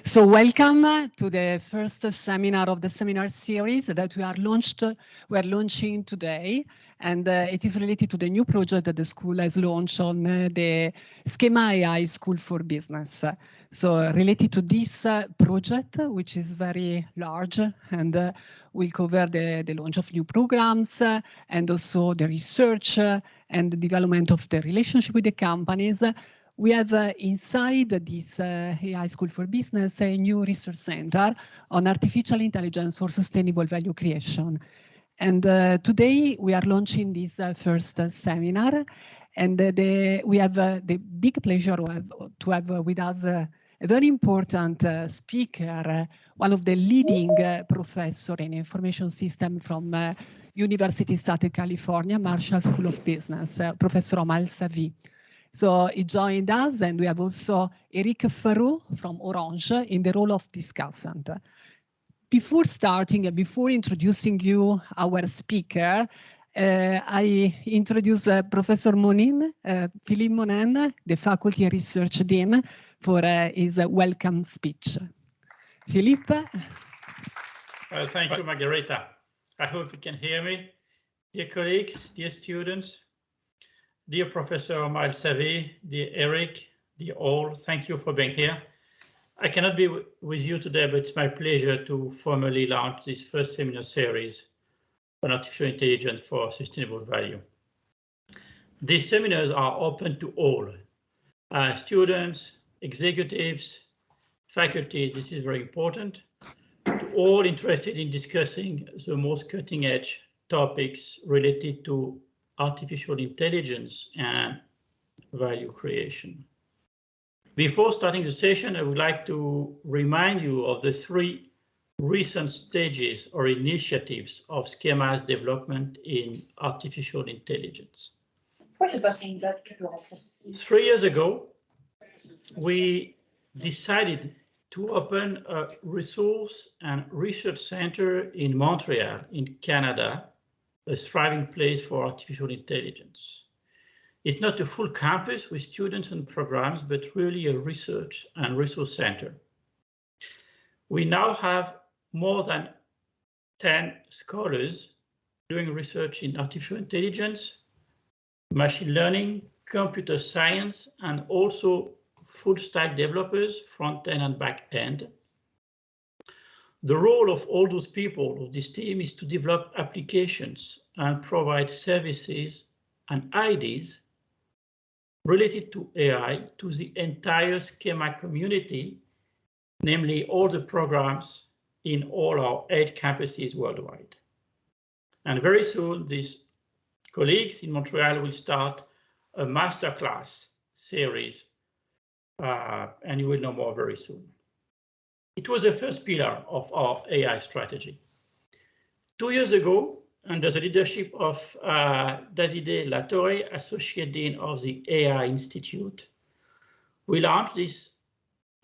So welcome to the first seminar of the seminar series that we are launching today. And it is related to the new project that the school has launched on the SKEMA AI School for Business. So related to this project, which is very large and will cover the launch of new programs and also the research and the development of the relationship with the companies. We have inside this AI School for Business a new research center on artificial intelligence for sustainable value creation. And today we are launching this first seminar, and we have the big pleasure to have with us a very important speaker, one of the leading professor in information system from University of Southern California, Marshall School of Business, Professor Omar El Sawy. So he joined us, and we have also Eric Farou from Orange in the role of discussant. Before starting and before introducing you our speaker, I introduce Professor Monin, Philippe Monin, the Faculty and Research Dean, for his welcome speech. Philippe? Well, thank you, Margherita. I hope you can hear me. Dear colleagues, dear students, dear Professor Omar El Sawy, dear Eric, dear all, thank you for being here. I cannot be with you today, but it's my pleasure to formally launch this first seminar series on artificial intelligence for sustainable value. These seminars are open to all, students, executives, faculty, this is very important, to all interested in discussing the most cutting-edge topics related to artificial intelligence and value creation. Before starting the session, I would like to remind you of the 3 recent stages or initiatives of SKEMA's development in artificial intelligence. 3 years ago, we decided to open a resource and research center in Montreal, in Canada, a thriving place for artificial intelligence. It's not a full campus with students and programs, but really a research and resource center. We now have more than 10 scholars doing research in artificial intelligence, machine learning, computer science, and also full stack developers, front end and back end. The role of all those people of this team is to develop applications and provide services and ideas related to AI to the entire SKEMA community, namely all the programs in all our 8 campuses worldwide. And very soon, these colleagues in Montreal will start a masterclass series, and you will know more very soon. It was the first pillar of our AI strategy. 2 years ago, under the leadership of Davide Latorre, Associate Dean of the AI Institute, we launched this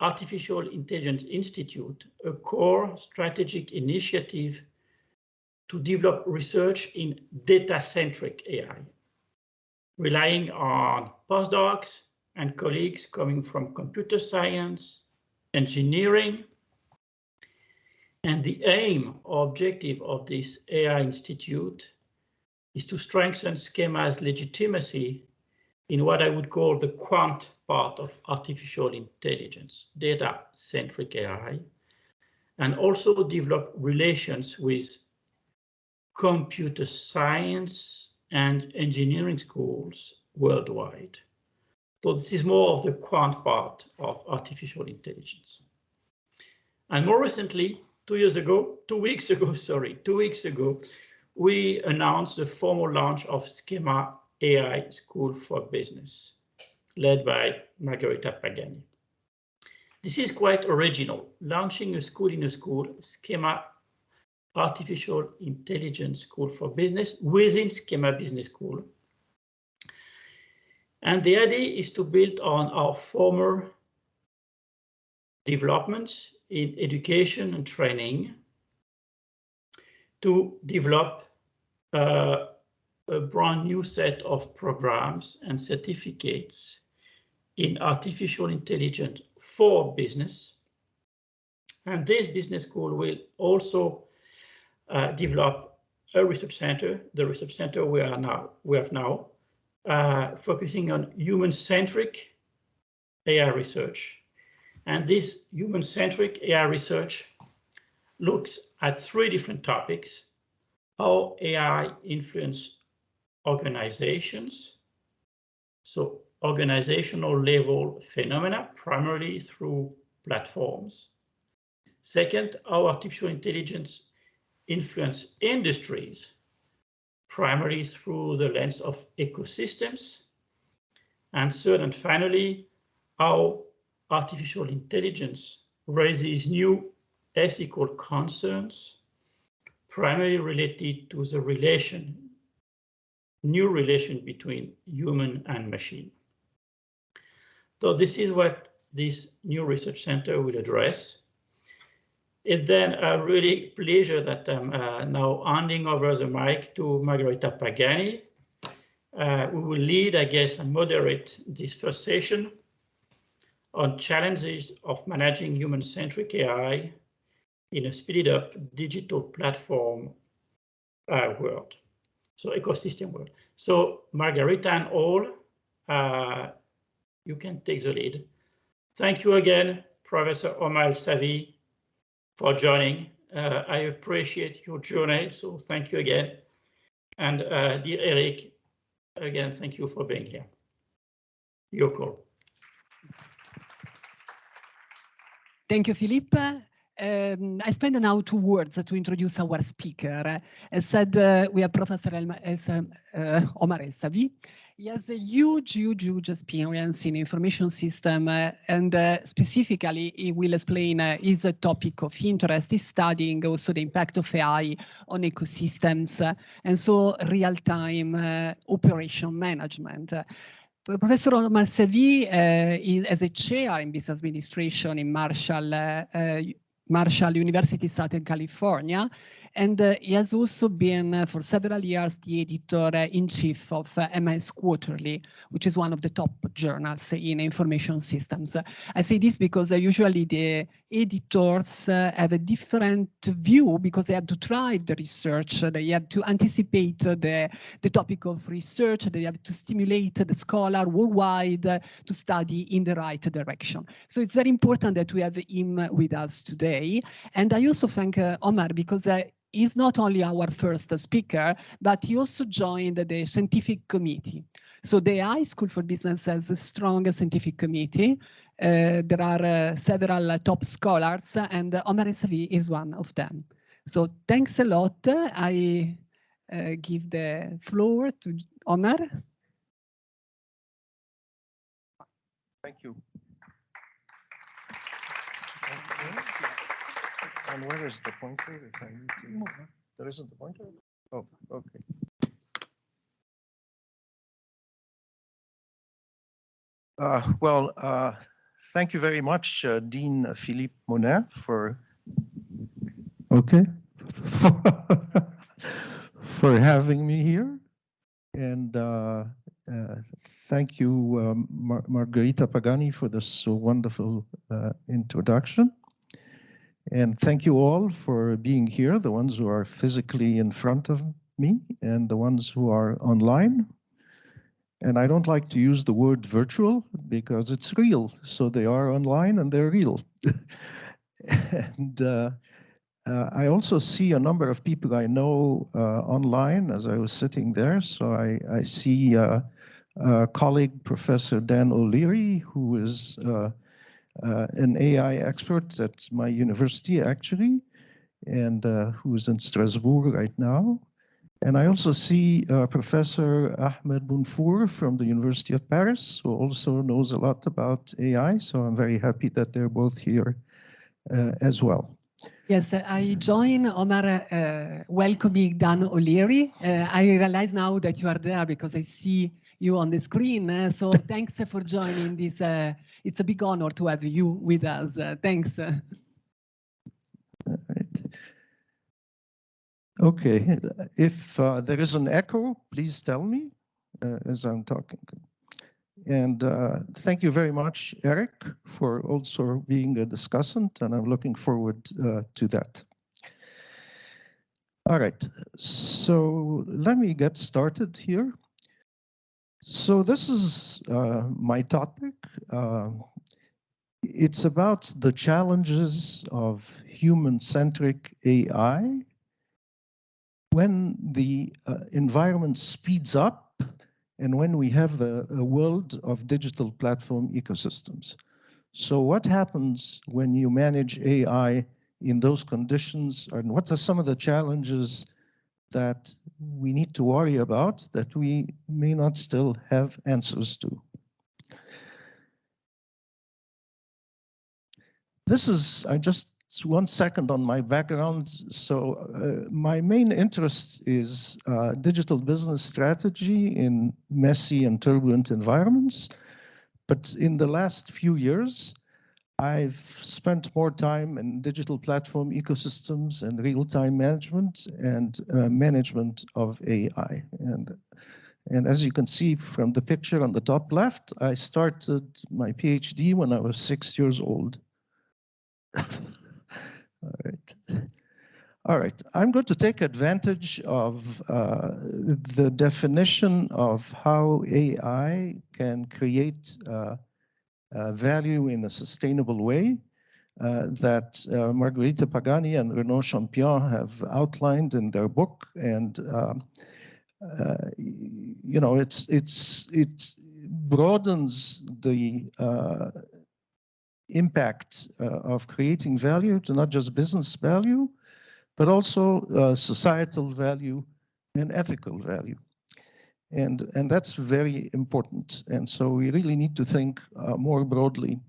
Artificial Intelligence Institute, a core strategic initiative to develop research in data-centric AI, relying on postdocs and colleagues coming from computer science, engineering, and the aim or objective of this AI Institute is to strengthen SKEMA's legitimacy in what I would call the quant part of artificial intelligence, data-centric AI, and also develop relations with computer science and engineering schools worldwide. So this is more of the quant part of artificial intelligence. And more recently, 2 weeks ago, we announced the formal launch of SKEMA AI School for Business, led by Margherita Pagani. This is quite original, launching a school in a school, SKEMA Artificial Intelligence School for Business within SKEMA Business School. And the idea is to build on our former developments in education and training to develop a brand new set of programs and certificates in artificial intelligence for business And this business school will also develop a research center, the research center we have now, focusing on human-centric AI research. And this human-centric AI research looks at 3 different topics: how AI influence organizations, so organizational level phenomena, primarily through platforms. Second, how artificial intelligence influence industries, primarily through the lens of ecosystems. And third and finally, how artificial intelligence raises new ethical concerns, primarily related to the new relation between human and machine. So this is what this new research center will address. It's then a really pleasure that I'm now handing over the mic to Margherita Pagani, who will lead, I guess, and moderate this first session on challenges of managing human-centric AI in a speeded up digital platform world, so ecosystem world. So Margherita and all, you can take the lead. Thank you again, Professor Omar El Sawy, for joining. I appreciate your journey, so thank you again. And dear Eric, again, thank you for being here. Your call. Thank you, Philippe. I spend now 2 words to introduce our speaker. As said, we have Professor Omar El Sawy. He has a huge experience in information system, and specifically, he will explain his topic of interest. He's studying also the impact of AI on ecosystems, and so real-time operation management. Professor Omar El Sawy is a chair in business administration in Marshall University, Southern California, and he has also been for several years the editor-in-chief of MS Quarterly, which is one of the top journals in information systems. I say this because usually the editors have a different view because they have to drive the research, they have to anticipate the topic of research, they have to stimulate the scholar worldwide to study in the right direction. So it's very important that we have him with us today. And I also thank Omar because he's not only our first speaker, but he also joined the scientific committee. So the AI School for Business has a strong scientific committee. There are several top scholars, and Omar El Sawy is one of them. So thanks a lot. I give the floor to Omar. Thank you. And where is the pointer? If I need to move, there isn't the pointer? Oh, okay. Thank you very much, Dean Philippe Monet, for for having me here, and thank you, Margherita Pagani, for this wonderful introduction. And thank you all for being here, the ones who are physically in front of me and the ones who are online. And I don't like to use the word virtual because it's real. So they are online and they're real. And I also see a number of people I know online as I was sitting there. So I see a colleague, Professor Dan O'Leary, who is an AI expert at my university, actually, and who is in Strasbourg right now. And I also see Professor Ahmed Bounfour from the University of Paris, who also knows a lot about AI. So I'm very happy that they're both here as well. Yes, I join Omar welcoming Dan O'Leary. I realize now that you are there because I see you on the screen. So thanks for joining this. It's a big honor to have you with us. Thanks. All right. Okay, if there is an echo, please tell me as I'm talking. And thank you very much, Eric, for also being a discussant, and I'm looking forward to that. All right, so let me get started here. So this is my topic. It's about the challenges of human-centric AI when the environment speeds up and when we have a world of digital platform ecosystems. So what happens when you manage AI in those conditions, and what are some of the challenges that we need to worry about that we may not still have answers to? This is, I just 1 second on my background. So my main interest is digital business strategy in messy and turbulent environments. But in the last few years, I've spent more time in digital platform ecosystems and real-time management and management of AI. And as you can see from the picture on the top left, I started my PhD when I was 6 years old. All right, I'm going to take advantage of the definition of how AI can create value in a sustainable way that Margherita Pagani and Renaud Champion have outlined in their book. And you know, it broadens the impact of creating value to not just business value, but also societal value and ethical value. And that's very important. And so we really need to think more broadly.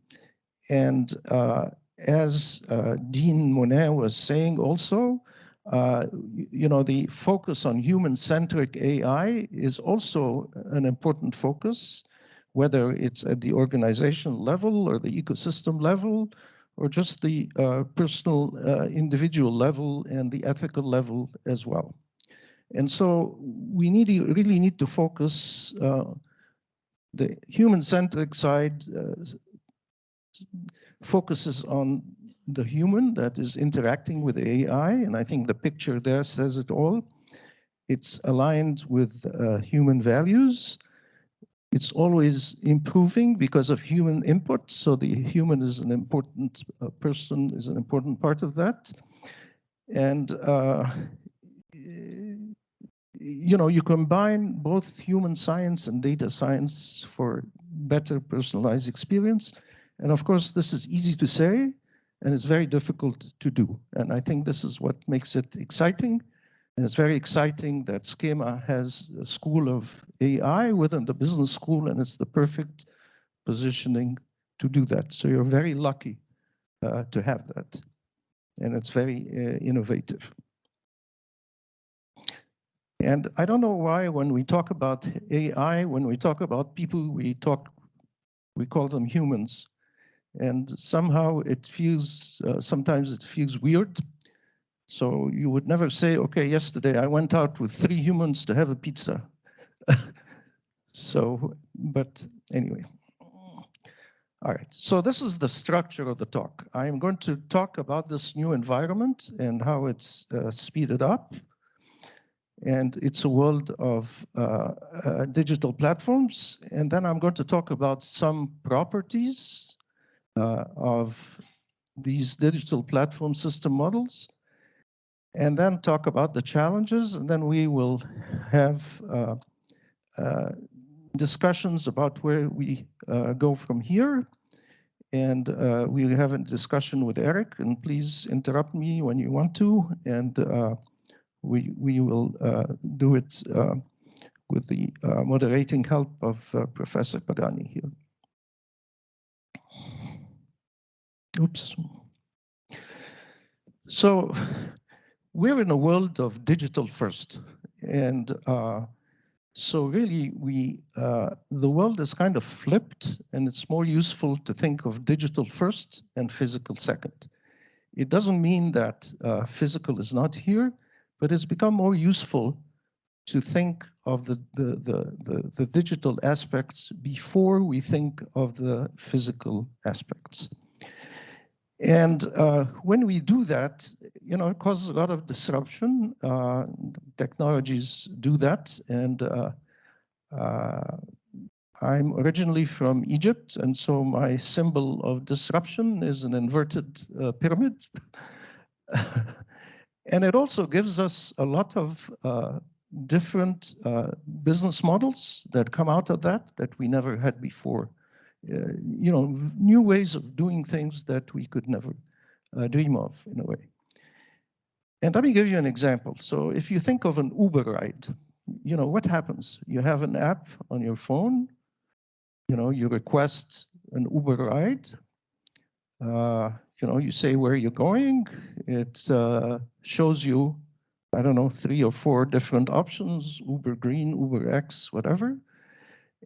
And as Dean Monet was saying also, you know, the focus on human-centric AI is also an important focus, whether it's at the organizational level or the ecosystem level, or just the personal individual level and the ethical level as well. And so we really need to focus the human-centric side focuses on the human that is interacting with AI, and I think the picture there says it all. It's aligned with human values. It's always improving because of human input, so the human is an important person, is an important part of that. And you know, you combine both human science and data science for better personalized experience. And of course, this is easy to say, and it's very difficult to do. And I think this is what makes it exciting. And it's very exciting that SKEMA has a school of AI within the business school, and it's the perfect positioning to do that. So you're very lucky to have that. And it's very innovative. And I don't know why when we talk about AI, when we talk about people, we call them humans. And somehow it feels, sometimes it feels weird. So you would never say, okay, yesterday I went out with 3 humans to have a pizza. So, but anyway. All right, so this is the structure of the talk. I am going to talk about this new environment and how it's speeded up. And it's a world of digital platforms. And then I'm going to talk about some properties of these digital platform system models, and then talk about the challenges, and then we will have discussions about where we go from here. And we have a discussion with Eric, and please interrupt me when you want to, and we will do it with the moderating help of Professor Pagani here. Oops. So we're in a world of digital first, and so really the world is kind of flipped, and it's more useful to think of digital first and physical second. It doesn't mean that physical is not here, but it's become more useful to think of the digital aspects before we think of the physical aspects. And when we do that, it causes a lot of disruption. Technologies do that. And I'm originally from Egypt, and so my symbol of disruption is an inverted pyramid. And it also gives us a lot of different business models that come out of that we never had before. New ways of doing things that we could never dream of, in a way. And let me give you an example. So if you think of an Uber ride, what happens? You have an app on your phone, you request an Uber ride, you say where you're going, it shows you, I don't know, 3 or 4 different options, Uber Green, Uber X, whatever,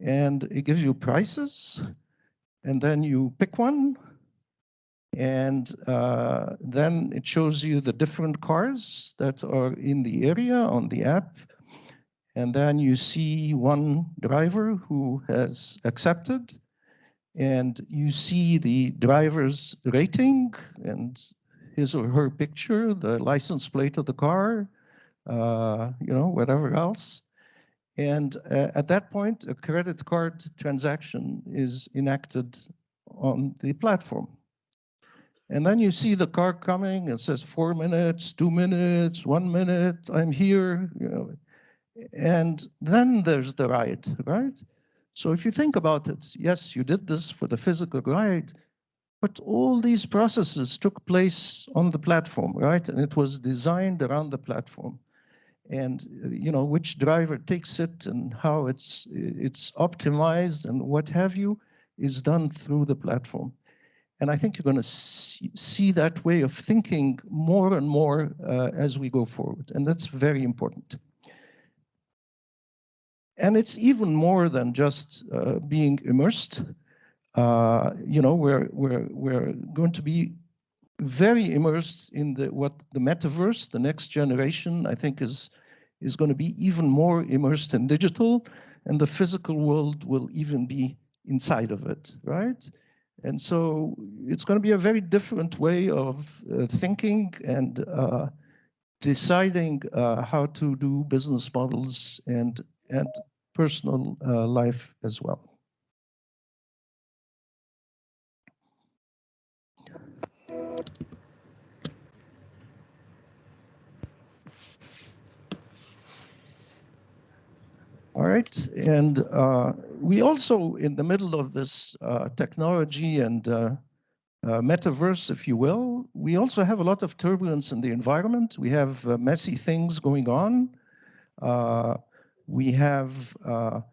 and it gives you prices, and then you pick one, and then it shows you the different cars that are in the area on the app, and then you see one driver who has accepted, and you see the driver's rating and his or her picture, the license plate of the car, whatever else. And at that point, a credit card transaction is enacted on the platform. And then you see the car coming, it says 4 minutes, 2 minutes, 1 minute, I'm here, and then there's the ride, right? So if you think about it, yes, you did this for the physical ride, but all these processes took place on the platform, right? And it was designed around the platform. And which driver takes it and how it's optimized and what have you is done through the platform. And I think you're going to see that way of thinking more and more as we go forward. And that's very important. And it's even more than just being immersed. We're going to be very immersed in what the metaverse, the next generation, I think is going to be even more immersed in digital, and the physical world will even be inside of it, right? And so it's going to be a very different way of thinking and deciding how to do business models and personal life as well. All right, and we also, in the middle of this technology and metaverse, if you will, we also have a lot of turbulence in the environment. We have messy things going on. We have, all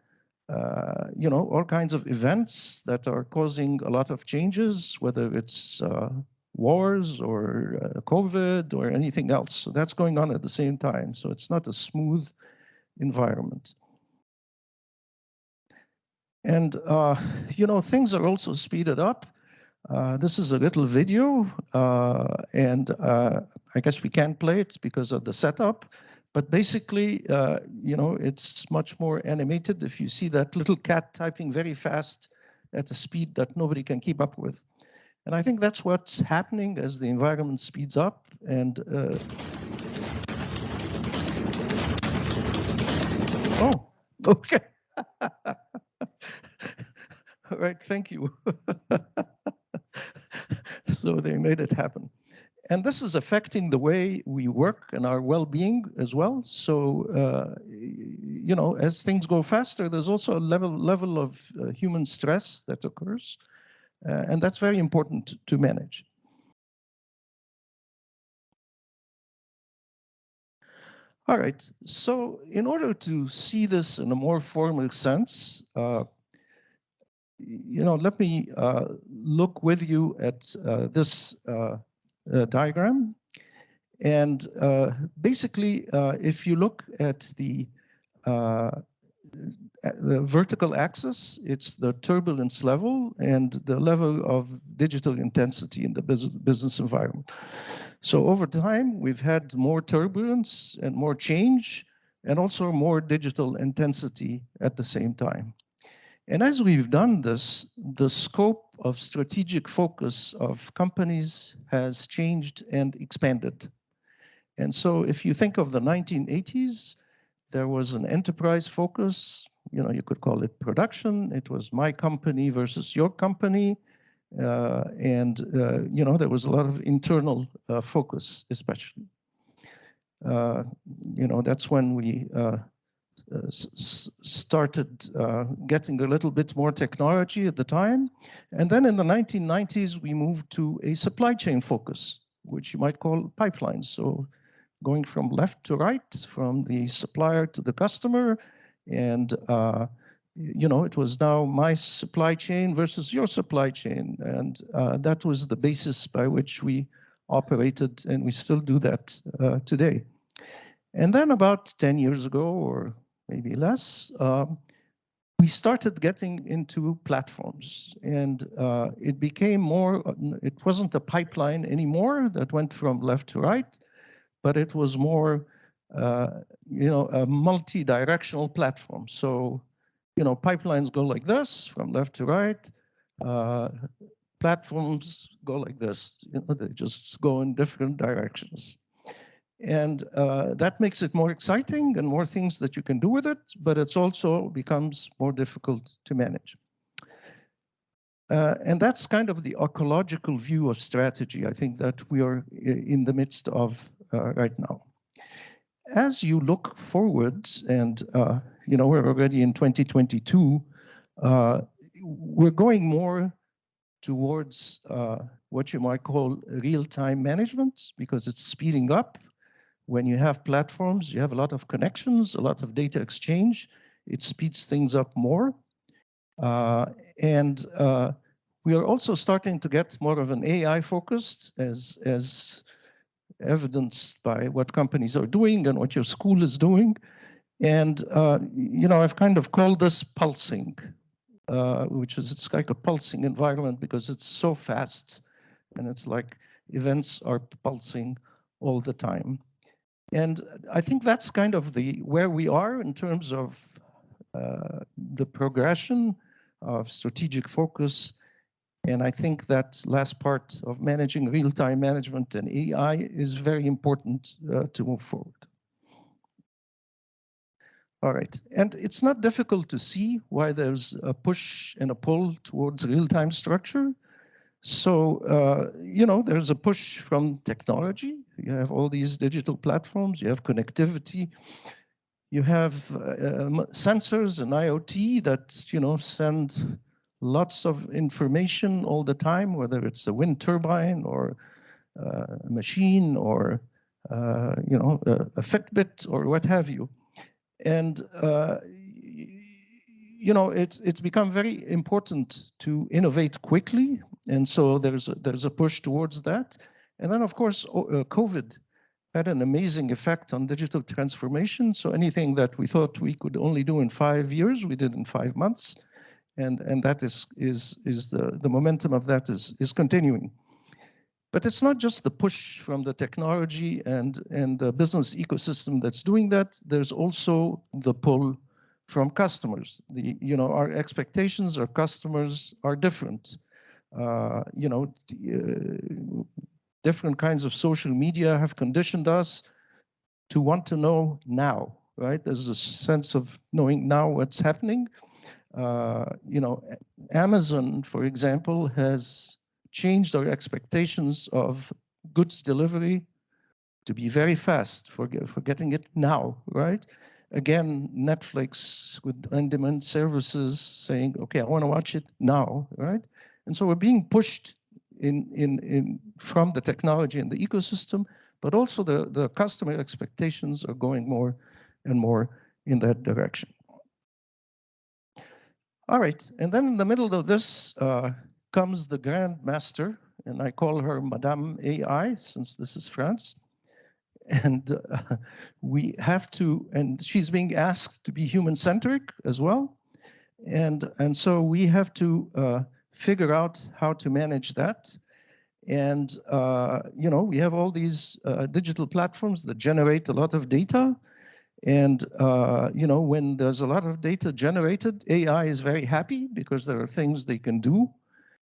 kinds of events that are causing a lot of changes, whether it's wars or COVID or anything else. So that's going on at the same time. So it's not a smooth environment. And, things are also speeded up. This is a little video, and I guess we can't play it because of the setup. But basically, it's much more animated if you see that little cat typing very fast at a speed that nobody can keep up with. And I think that's what's happening as the environment speeds up. And oh, okay. All right, thank you. So they made it happen. And this is affecting the way we work and our well-being as well. So, as things go faster, there's also a level of human stress that occurs. And that's very important to manage. All right, so in order to see this in a more formal sense, let me look with you at this diagram. And basically, if you look at the vertical axis, it's the turbulence level and the level of digital intensity in the business environment. So over time, we've had more turbulence and more change, and also more digital intensity at the same time. And as we've done this, the scope of strategic focus of companies has changed and expanded. And so if you think of the 1980s, there was an enterprise focus, you could call it production. It was my company versus your company. There was a lot of internal focus, especially. That's when we started getting a little bit more technology at the time. And then in the 1990s, we moved to a supply chain focus, which you might call pipelines. So going from left to right, from the supplier to the customer. And, it was now my supply chain versus your supply chain. And that was the basis by which we operated, and we still do that today. And then about 10 years ago, or maybe less, we started getting into platforms. And it became more, it wasn't a pipeline anymore that went from left to right, but it was more, a multi-directional platform. So, pipelines go like this, from left to right. Platforms go like this. They just go in different directions. And that makes it more exciting and more things that you can do with it, but it's also becomes more difficult to manage. And that's kind of the ecological view of strategy, I think, that we are in the midst of right now. As you look forward, and we're already in 2022, we're going more towards what you might call real-time management, because it's speeding up. When you have platforms, you have a lot of connections, a lot of data exchange. It speeds things up more. We are also starting to get more of an AI focused, as evidenced by what companies are doing and what your school is doing. And, I've kind of called this pulsing, it's like a pulsing environment because it's so fast, and it's like events are pulsing all the time. And I think that's kind of where we are in terms of the progression of strategic focus. And I think that last part of managing real-time management and AI is very important to move forward. All right, and it's not difficult to see why there's a push and a pull towards real-time structure. So, there's a push from technology. You have all these digital platforms, you have connectivity, you have sensors and IoT that, send lots of information all the time, whether it's a wind turbine or a machine or, a Fitbit or what have you. And, it's become very important to innovate quickly. And so there's a push towards that. And then, of course, COVID had an amazing effect on digital transformation. So anything that we thought we could only do in 5 years, we did in 5 months. And that is the momentum of that is continuing. But it's not just the push from the technology and the business ecosystem that's doing that. There's also the pull from customers. Our expectations, our customers are different. Different kinds of social media have conditioned us to want to know now, right? There's a sense of knowing now what's happening. Amazon, for example, has changed our expectations of goods delivery to be very fast for getting it now, right? Again, Netflix with on-demand services saying, okay, I want to watch it now, right? And so we're being pushed from the technology and the ecosystem, but also the customer expectations are going more and more in that direction. All right, and then in the middle of this comes the Grand Master, and I call her Madame AI, since this is France. And we have to, and she's being asked to be human-centric as well. And so we have to figure out how to manage that. And, we have all these digital platforms that generate a lot of data. And you know, when there's a lot of data generated, AI is very happy because there are things they can do.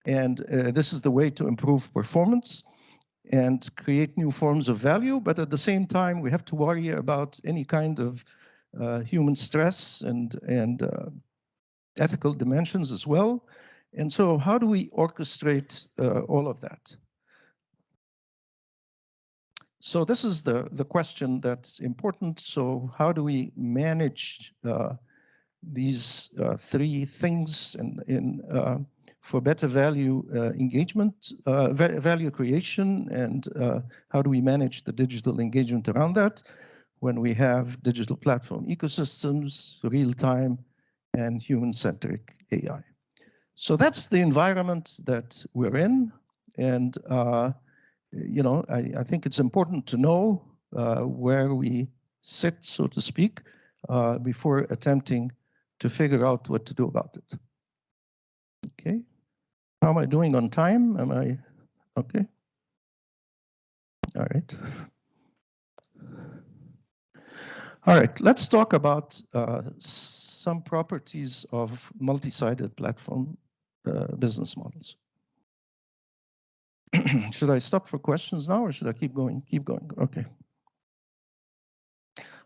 And this is the way to improve performance and create new forms of value. But at the same time, we have to worry about any kind of human stress and ethical dimensions as well. And so how do we orchestrate all of that? So this is the question that's important. So how do we manage these three things for better value engagement, value creation, and how do we manage the digital engagement around that when we have digital platform ecosystems, real-time, and human-centric AI. So that's the environment that we're in. And you know, I think it's important to know where we sit, so to speak, before attempting to figure out what to do about it. Okay. How am I doing on time? Am I okay? All right. All right, let's talk about some properties of multi-sided platform business models. Should I stop for questions now or should I keep going? Keep going, okay.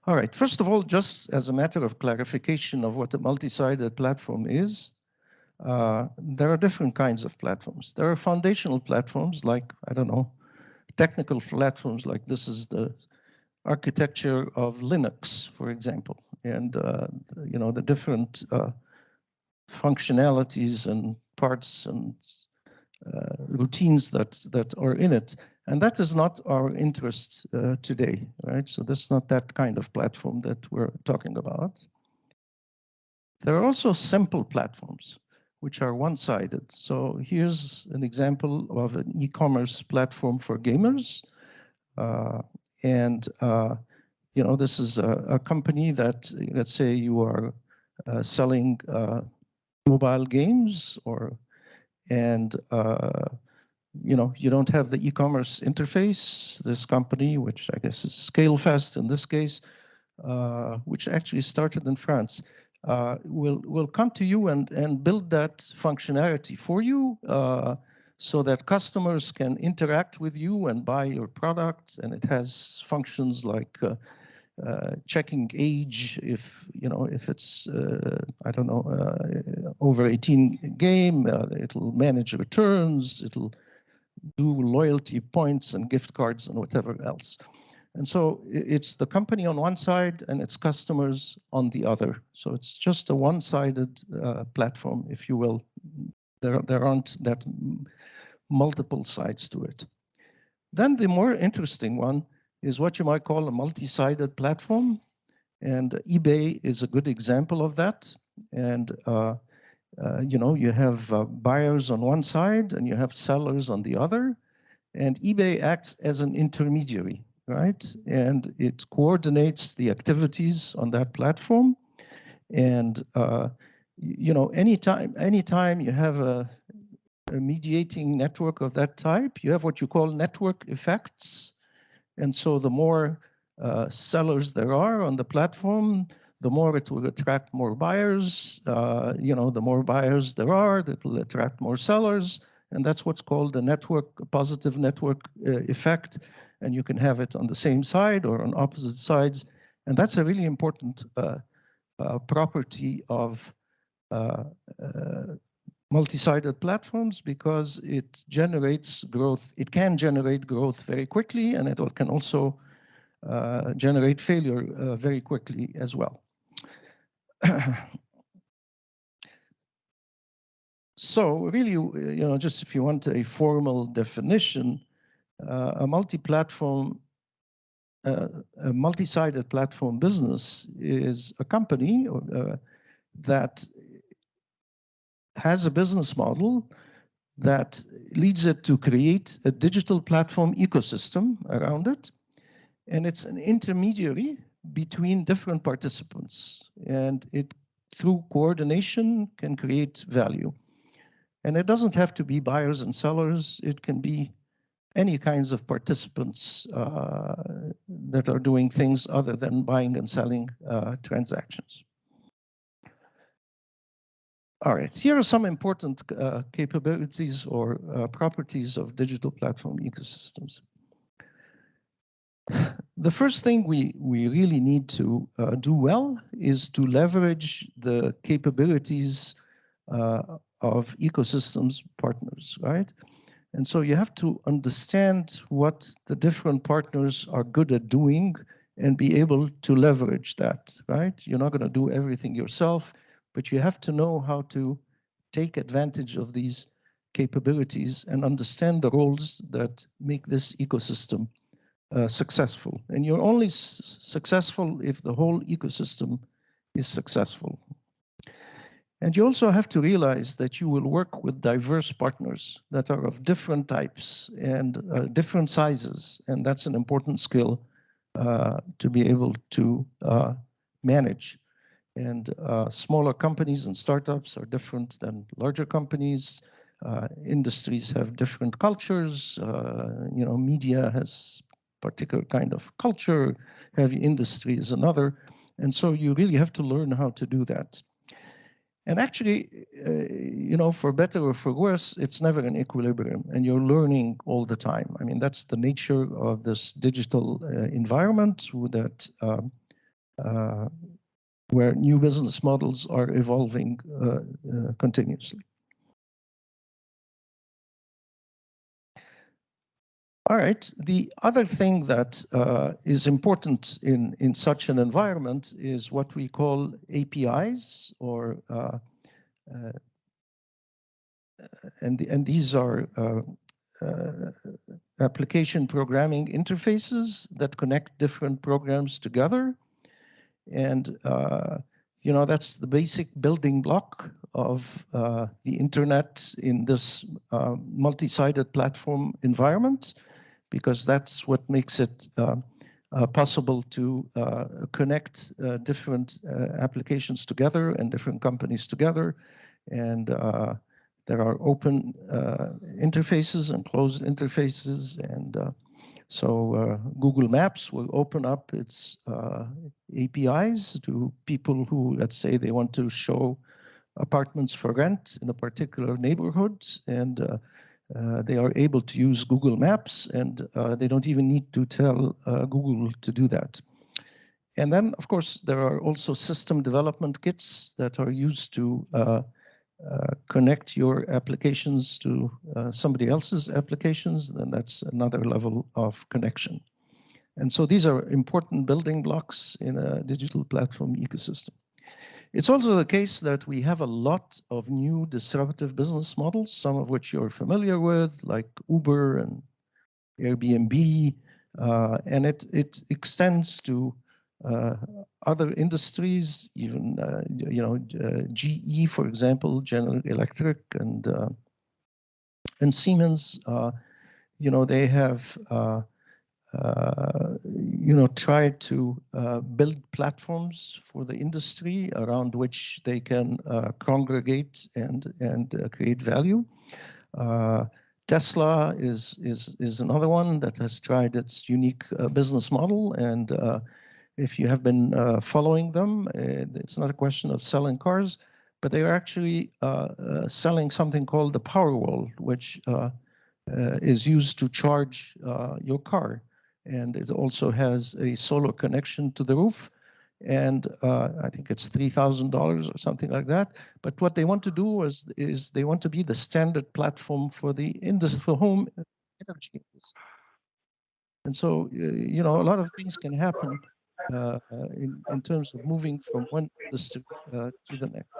All right, first of all, just as a matter of clarification of what a multi-sided platform is, there are different kinds of platforms. There are foundational platforms like, I don't know, technical platforms like this is the architecture of Linux, for example, and you know, the different functionalities and parts and routines that are in it. And that is not our interest today, right? So that's not that kind of platform that we're talking about. There are also simple platforms, which are one-sided. So here's an example of an e-commerce platform for gamers. You know, this is a company that, let's say you are selling mobile games you know, you don't have the e-commerce interface. This company, which I guess is ScaleFast in this case, which actually started in France, will come to you and build that functionality for you so that customers can interact with you and buy your product. And it has functions like checking age, if you know, if it's I don't know, over 18 game, it'll manage returns, it'll do loyalty points and gift cards and whatever else. And so it's the company on one side and its customers on the other. So it's just a one-sided platform, if you will. There aren't that multiple sides to it. Then the more interesting one is what you might call a multi-sided platform. And eBay is a good example of that. And you know, you have buyers on one side and you have sellers on the other. And eBay acts as an intermediary, right? And it coordinates the activities on that platform. And you know, anytime you have a mediating network of that type, you have what you call network effects. And so the more sellers there are on the platform, the more it will attract more buyers. You know, the more buyers there are, that will attract more sellers. And that's what's called the network, positive network effect. And you can have it on the same side or on opposite sides. And that's a really important property of multi-sided platforms because it generates growth. It can generate growth very quickly, and it can also generate failure very quickly as well. So really, you know, just if you want a formal definition, a multi-sided platform business is a company that has a business model that leads it to create a digital platform ecosystem around it. And it's an intermediary between different participants. And it, through coordination, can create value. And it doesn't have to be buyers and sellers. It can be any kinds of participants that are doing things other than buying and selling transactions. All right, here are some important capabilities or properties of digital platform ecosystems. The first thing we really need to do well is to leverage the capabilities of ecosystems partners, right? And so you have to understand what the different partners are good at doing and be able to leverage that, right? You're not going to do everything yourself, but you have to know how to take advantage of these capabilities and understand the roles that make this ecosystem successful. And you're only successful if the whole ecosystem is successful. And you also have to realize that you will work with diverse partners that are of different types and different sizes. And that's an important skill to be able to manage. And smaller companies and startups are different than larger companies. Industries have different cultures. You know, media has particular kind of culture. Heavy industry is another. And so you really have to learn how to do that. And actually, you know, for better or for worse, it's never an equilibrium, and you're learning all the time. I mean, that's the nature of this digital environment that where new business models are evolving continuously. All right, the other thing that is important in such an environment is what we call APIs, or and these are application programming interfaces that connect different programs together. And you know, that's the basic building block of the internet in this multi-sided platform environment, because that's what makes it possible to connect different applications together and different companies together. And there are open interfaces and closed interfaces. And so Google Maps will open up its APIs to people who, let's say, they want to show apartments for rent in a particular neighborhood, and they are able to use Google Maps, and they don't even need to tell Google to do that. And then, of course, there are also system development kits that are used to connect your applications to somebody else's applications. Then that's another level of connection. And so these are important building blocks in a digital platform ecosystem. It's also the case that we have a lot of new disruptive business models, some of which you're familiar with, like Uber and Airbnb, and it extends to other industries, even you know, GE, for example, General Electric, and Siemens. You know, they have you know, tried to build platforms for the industry around which they can congregate and create value. Tesla is another one that has tried its unique business model, and if you have been following them, it's not a question of selling cars, but they are actually selling something called the Powerwall, which is used to charge your car. And it also has a solar connection to the roof. And I think it's $3,000 or something like that. But what they want to do is they want to be the standard platform for the industry, for home energy industry. And so, you know, a lot of things can happen in terms of moving from one industry to the next.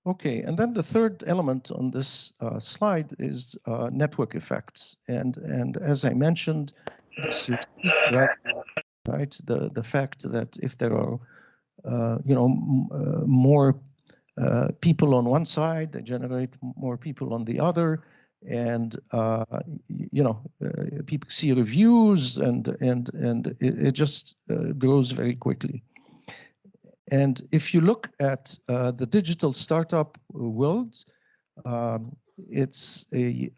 Okay, and then the third element on this slide is network effects. And as I mentioned, this is right, the fact that if there are you know, more people on one side, they generate more people on the other, and you know, people see reviews, and it just grows very quickly. And if you look at the digital startup world, it's a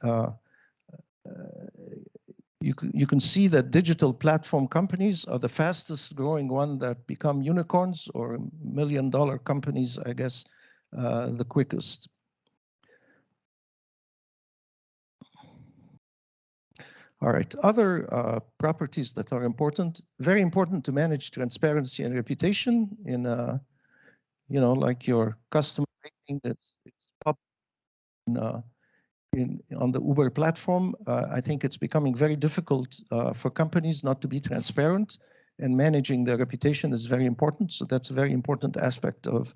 you can see that digital platform companies are the fastest growing one that become unicorns, or $1 million companies, I guess, the quickest. All right, other properties that are important, very important to manage transparency and reputation in, you know, like your customer rating that's up on the Uber platform. I think it's becoming very difficult for companies not to be transparent, and managing their reputation is very important. So that's a very important aspect of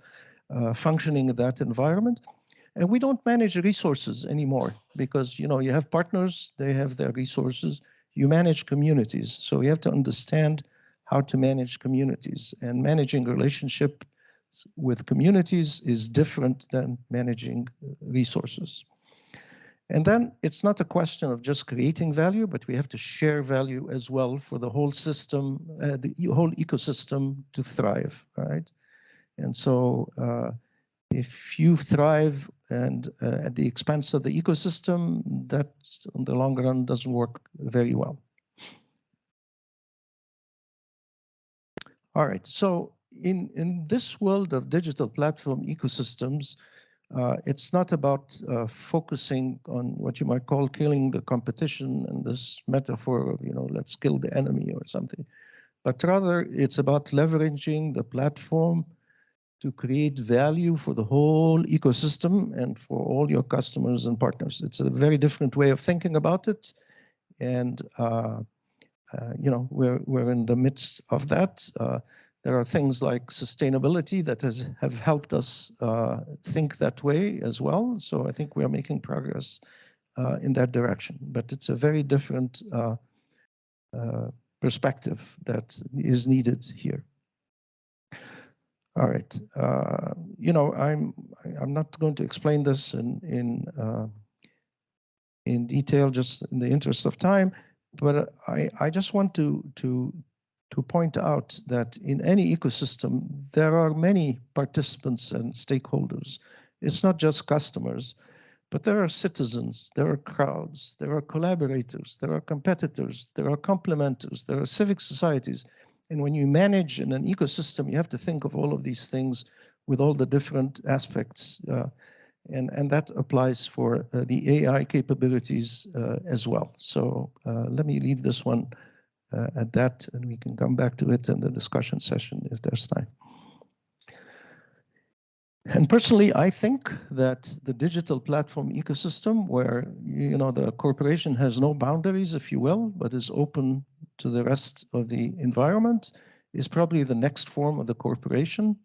functioning in that environment. And we don't manage resources anymore because, you know, you have partners, they have their resources, you manage communities. So you have to understand how to manage communities, and managing relationships with communities is different than managing resources. And then it's not a question of just creating value, but we have to share value as well for the whole system, the whole ecosystem to thrive, right? And so if you thrive and at the expense of the ecosystem, that in the long run doesn't work very well. All right, so in this world of digital platform ecosystems, it's not about focusing on what you might call killing the competition and this metaphor of, you know, let's kill the enemy or something, but rather it's about leveraging the platform to create value for the whole ecosystem and for all your customers and partners. It's a very different way of thinking about it. And, you know, we're in the midst of that. There are things like sustainability that have helped us think that way as well. So I think we are making progress in that direction. But it's a very different perspective that is needed here. All right, you know, I'm not going to explain this in detail, just in the interest of time, but I just want to point out that in any ecosystem there are many participants and stakeholders. It's not just customers, but there are citizens, there are crowds, there are collaborators, there are competitors, there are complementers, there are civic societies. And when you manage in an ecosystem, you have to think of all of these things with all the different aspects. And that applies for the AI capabilities as well. So let me leave this one at that, and we can come back to it in the discussion session if there's time. And personally, I think that the digital platform ecosystem, where, you know, the corporation has no boundaries, if you will, but is open to the rest of the environment, is probably the next form of the corporation.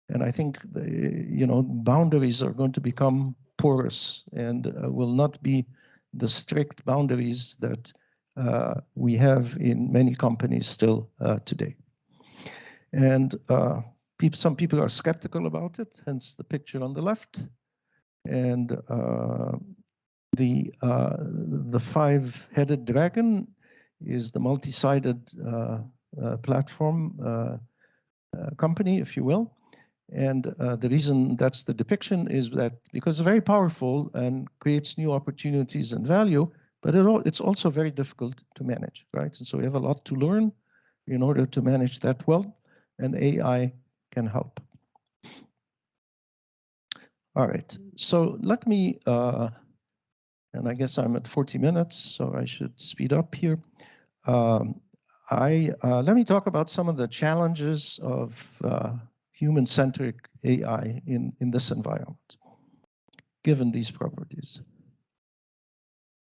And I think, you know, boundaries are going to become porous and will not be the strict boundaries that we have in many companies still today. And some people are skeptical about it, hence the picture on the left. And the five-headed dragon is the multi-sided platform company, if you will. And the reason that's the depiction is that because it's very powerful and creates new opportunities and value, but it's also very difficult to manage, right? And so we have a lot to learn in order to manage that well, and AI can help. All right, so let me, and I guess I'm at 40 minutes, so I should speed up here. Let me talk about some of the challenges of human-centric AI in this environment, given these properties.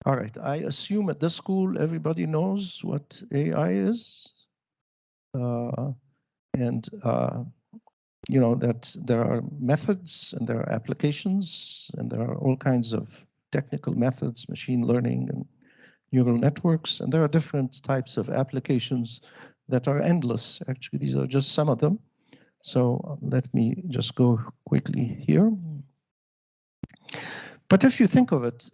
All right, I assume at this school everybody knows what AI is. You know that there are methods and there are applications and there are all kinds of technical methods, machine learning and neural networks, and there are different types of applications that are endless. Actually, these are just some of them. So let me just go quickly here. But if you think of it,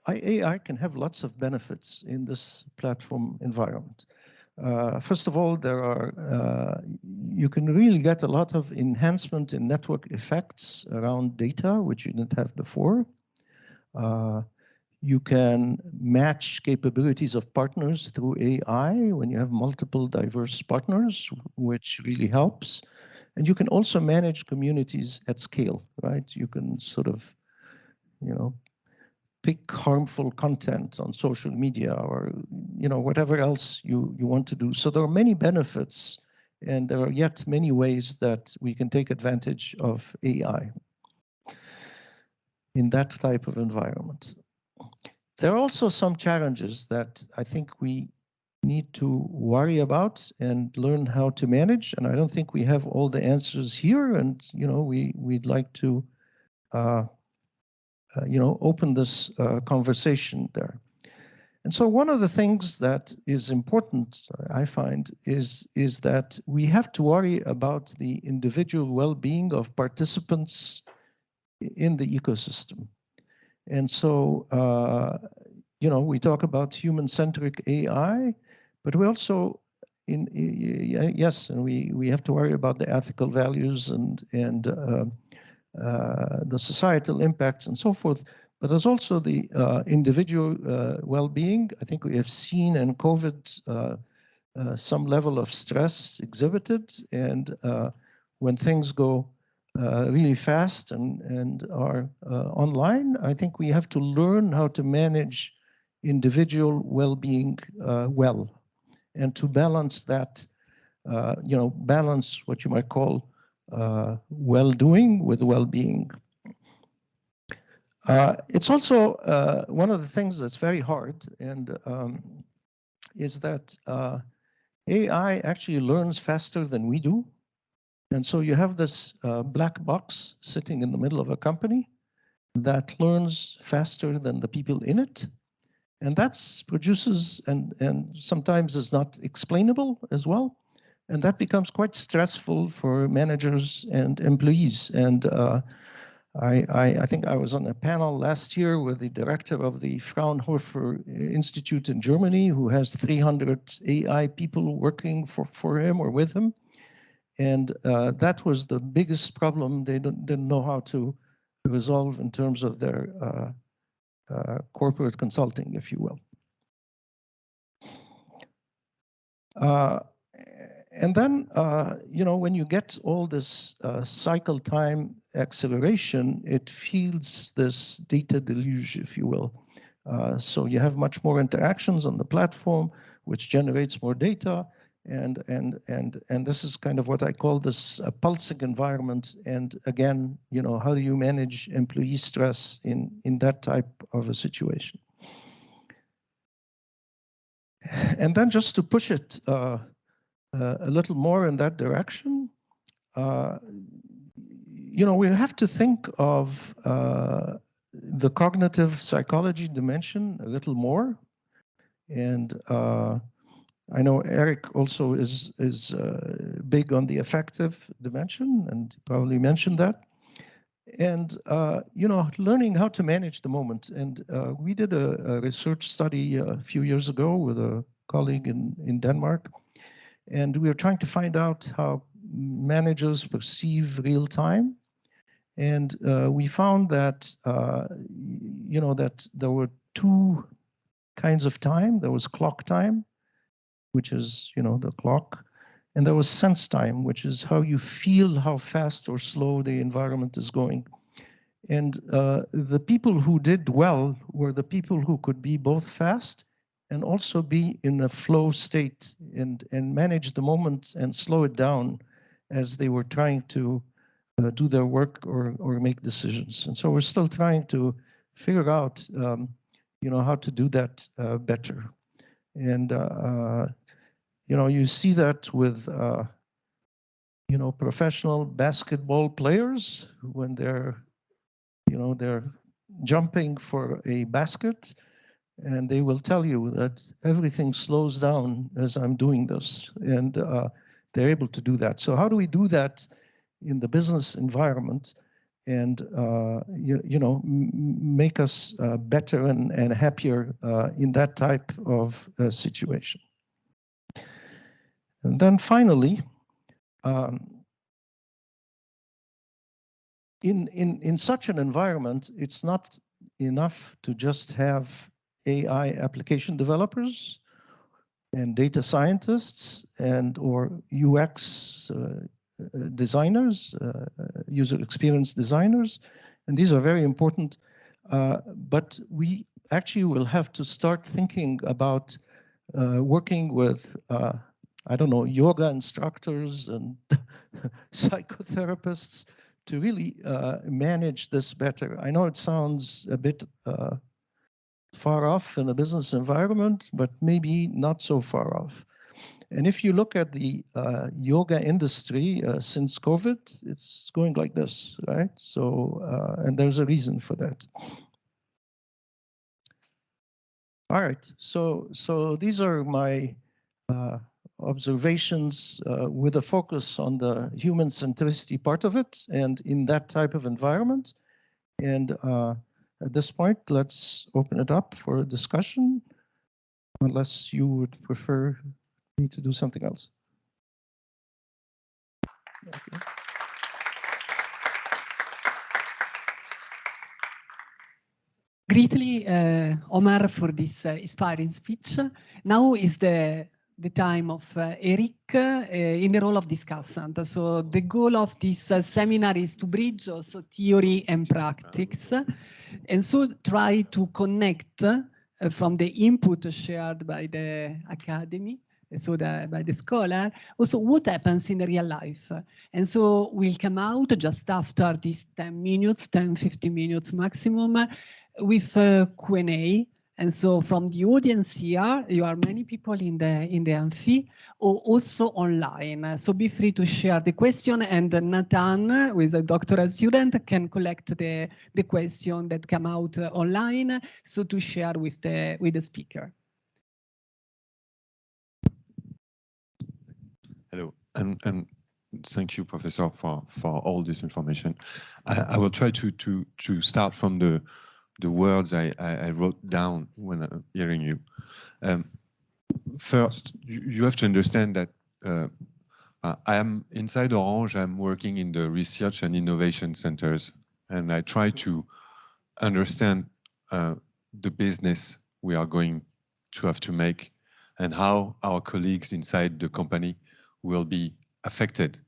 AI can have lots of benefits in this platform environment. First of all, you can really get a lot of enhancement in network effects around data, which you didn't have before. You can match capabilities of partners through AI when you have multiple diverse partners, which really helps. And you can also manage communities at scale, right? You can sort of, pick harmful content on social media or, whatever else you want to do. So there are many benefits, and there are yet many ways that we can take advantage of AI in that type of environment. There are also some challenges that I think we need to worry about and learn how to manage. And I don't think we have all the answers here. And, we'd like to, open this conversation there. And so one of the things that is important, I find, is that we have to worry about the individual well-being of participants in the ecosystem. And so, we talk about human-centric AI, but we also, yes, and we have to worry about the ethical values and the societal impacts and so forth. But there's also the individual well-being. I think we have seen in COVID some level of stress exhibited, and when things go really fast and are online, I think we have to learn how to manage individual well-being well, and to balance that, balance what you might call well-doing with well-being. It's also one of the things that's very hard, and is that AI actually learns faster than we do. And so you have this black box sitting in the middle of a company that learns faster than the people in it. And that produces, and sometimes is not explainable as well. And that becomes quite stressful for managers and employees. And I think I was on a panel last year with the director of the Fraunhofer Institute in Germany, who has 300 AI people working for him or with him. And that was the biggest problem they didn't know how to resolve in terms of their corporate consulting, if you will. And then, when you get all this cycle time acceleration, it feeds this data deluge, if you will. So you have much more interactions on the platform, which generates more data. And this is kind of what I call this pulsing environment. And again, how do you manage employee stress in that type of a situation? And then just to push it a little more in that direction, we have to think of the cognitive psychology dimension a little more. And I know Eric also is big on the affective dimension, and probably mentioned that. And, learning how to manage the moment. And we did a research study a few years ago with a colleague in Denmark. And we were trying to find out how managers perceive real time. And we found that, that there were two kinds of time. There was clock time, which is, the clock. And there was sense time, which is how you feel how fast or slow the environment is going. And the people who did well were the people who could be both fast and also be in a flow state and manage the moment and slow it down as they were trying to do their work or make decisions. And so we're still trying to figure out, how to do that better. And, you see that with, professional basketball players when they're jumping for a basket, and they will tell you that everything slows down as I'm doing this, and they're able to do that. So how do we do that in the business environment and make us better and happier in that type of situation? And then finally, in such an environment, it's not enough to just have AI application developers and data scientists and or UX designers, user experience designers, and these are very important. But we actually will have to start thinking about working with, I don't know, yoga instructors and psychotherapists to really manage this better. I know it sounds a bit far off in a business environment, but maybe not so far off. And if you look at the yoga industry since COVID, it's going like this, right? So, and there's a reason for that. All right, so these are my observations with a focus on the human centricity part of it and in that type of environment. And at this point, let's open it up for a discussion, unless you would prefer me to do something else. Okay. Greatly, Omar, for this inspiring speech. Now is the time of Eric in the role of discussant. So the goal of this seminar is to bridge also theory and practice, and so try to connect from the input shared by the academy, so by the scholar, also what happens in the real life. And so we'll come out just after these 10 minutes, 10, 15 minutes maximum, with Q&A. And so from the audience here, you are many people in the amphi, or also online. So be free to share the question, and Nathan, who is a doctoral student, can collect the question that come out online, so to share with the speaker. Hello, and thank you, Professor, for all this information. I will try to start from the words I wrote down when hearing you. First, you have to understand that I am inside Orange. I'm working in the research and innovation centers, and I try to understand the business we are going to have to make and how our colleagues inside the company will be affected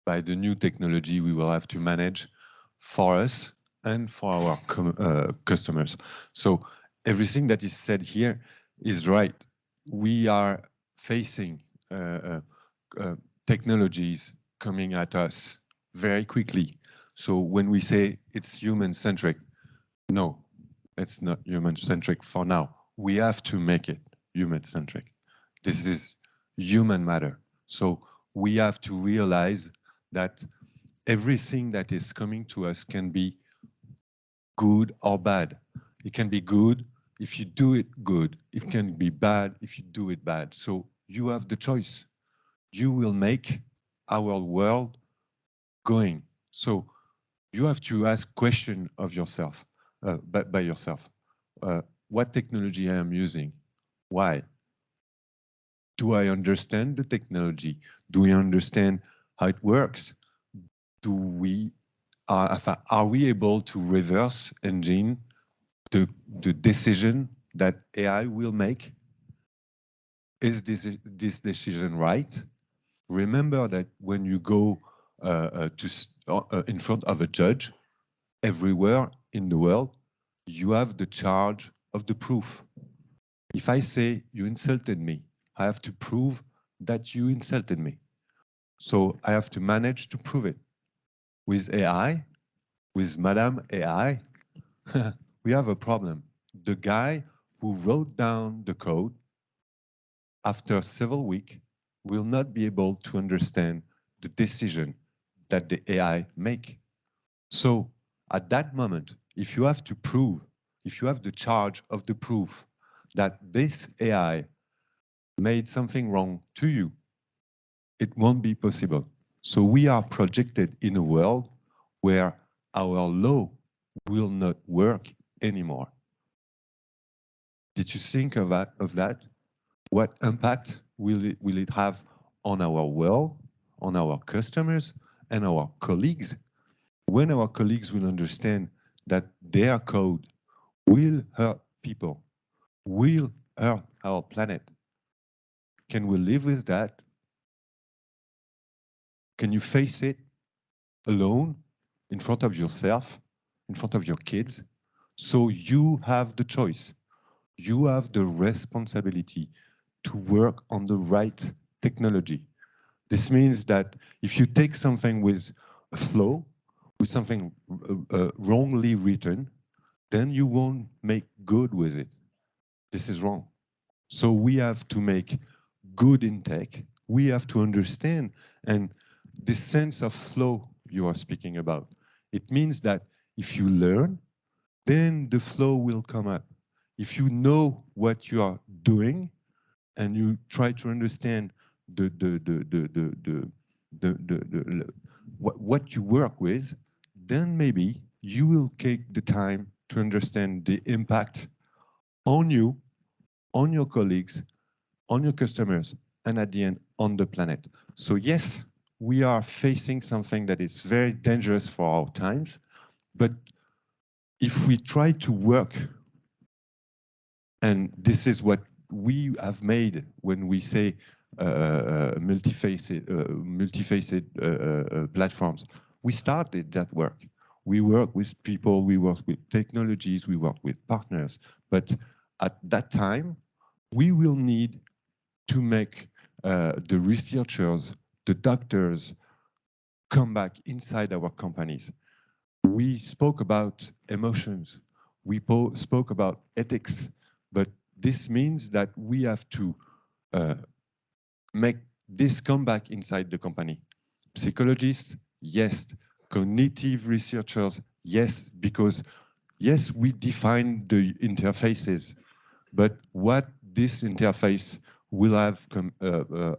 by the new technology we will have to manage for us and for our customers. So everything that is said here is right. We are facing technologies coming at us very quickly. So when we say it's human-centric, no, it's not human-centric for now. We have to make it human-centric. This is human matter. So we have to realize that everything that is coming to us can be good or bad. It can be good if you do it good. It can be bad if you do it bad. So you have the choice. You will make our world going. So you have to ask question of yourself, by yourself. What technology I am using? Why? Do I understand the technology? Do we understand how it works? Are we able to reverse engine the decision that AI will make? Is this decision right? Remember that when you go in front of a judge, everywhere in the world, you have the charge of the proof. If I say you insulted me, I have to prove that you insulted me. So I have to manage to prove it. With AI, with Madame AI, we have a problem. The guy who wrote down the code after several weeks will not be able to understand the decision that the AI make. So at that moment, if you have to prove, if you have the charge of the proof that this AI made something wrong to you, it won't be possible. So we are projected in a world where our law will not work anymore. Did you think of that? What impact will it have on our world, on our customers, and our colleagues? When our colleagues will understand that their code will hurt people, will hurt our planet. Can we live with that? Can you face it alone, in front of yourself, in front of your kids? So you have the choice. You have the responsibility to work on the right technology. This means that if you take something with a flow, with something wrongly written, then you won't make good with it. This is wrong. So we have to make good in tech. We have to understand, and this sense of flow you are speaking about, it means that if you learn, then the flow will come up. If you know what you are doing and you try to understand what you work with, then maybe you will take the time to understand the impact on you, on your colleagues, on your customers, and at the end, on the planet. So yes, we are facing something that is very dangerous for our times, but if we try to work, and this is what we have made when we say multifaceted platforms, we started that work. We work with people, we work with technologies, we work with partners, but at that time, we will need to make the researchers, the doctors, come back inside our companies. We spoke about emotions, we spoke about ethics, but this means that we have to make this come back inside the company. Psychologists, yes. Cognitive researchers, yes, because yes, we define the interfaces, but what this interface will have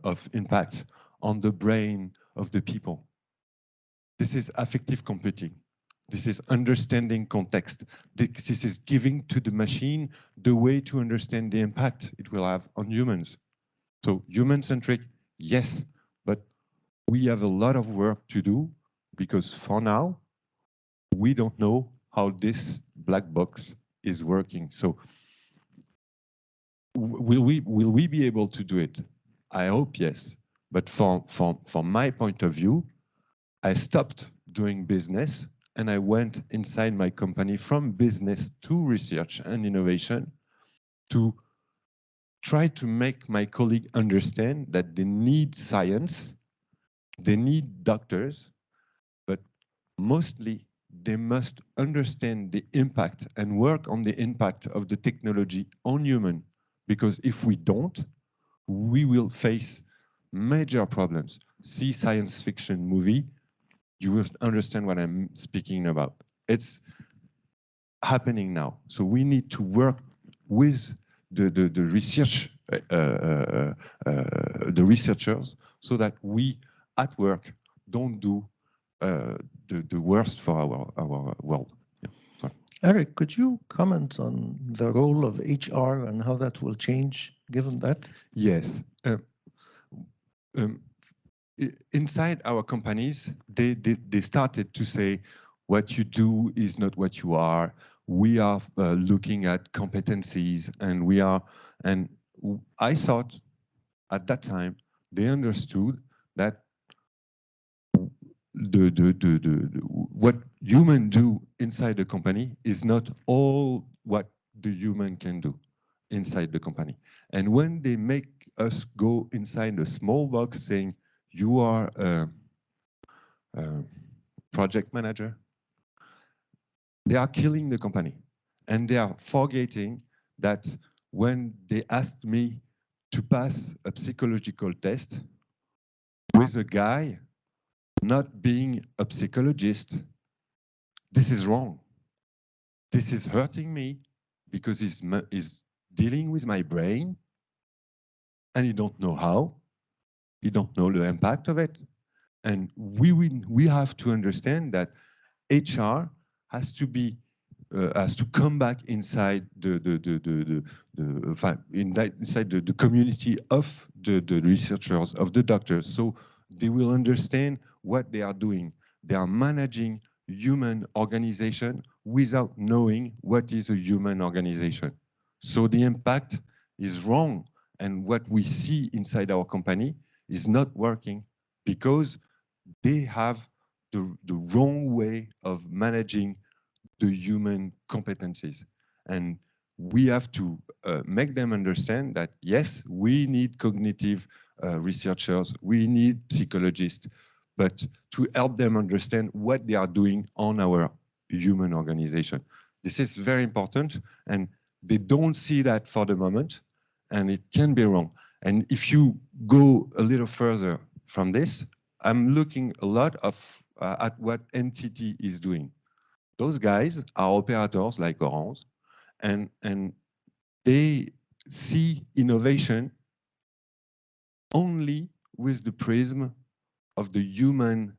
of impact on the brain of the people. This is affective computing. This is understanding context. This is giving to the machine the way to understand the impact it will have on humans. So human-centric, yes, but we have a lot of work to do because for now, we don't know how this black box is working. So will we be able to do it? I hope yes. But from my point of view, I stopped doing business and I went inside my company from business to research and innovation to try to make my colleague understand that they need science, they need doctors, but mostly they must understand the impact and work on the impact of the technology on human. Because if we don't, we will face major problems. See science fiction movie, you will understand what I'm speaking about. It's happening now. So we need to work with the research, the researchers, so that we at work don't do the worst for our world. Yeah. Eric, could you comment on the role of HR and how that will change given that? Yes. Inside our companies, they started to say, what you do is not what you are. We are looking at competencies, and I thought at that time they understood that what humans do inside the company is not all what the human can do inside the company. And when they make us go inside a small box saying, you are a project manager, they are killing the company. And they are forgetting that when they asked me to pass a psychological test with a guy not being a psychologist, this is wrong. This is hurting me because he's dealing with my brain and he don't know how. He don't know the impact of it. And we have to understand that HR has to be has to come back inside inside the community of the researchers, of the doctors, so they will understand what they are doing. They are managing human organization without knowing what is a human organization. So the impact is wrong. And what we see inside our company is not working because they have the wrong way of managing the human competencies. And we have to make them understand that, yes, we need cognitive researchers, we need psychologists, but to help them understand what they are doing on our human organization. This is very important, and they don't see that for the moment, and it can be wrong. And if you go a little further from this, I'm looking a lot at what NTT is doing. Those guys are operators like Orange, and they see innovation only with the prism of the human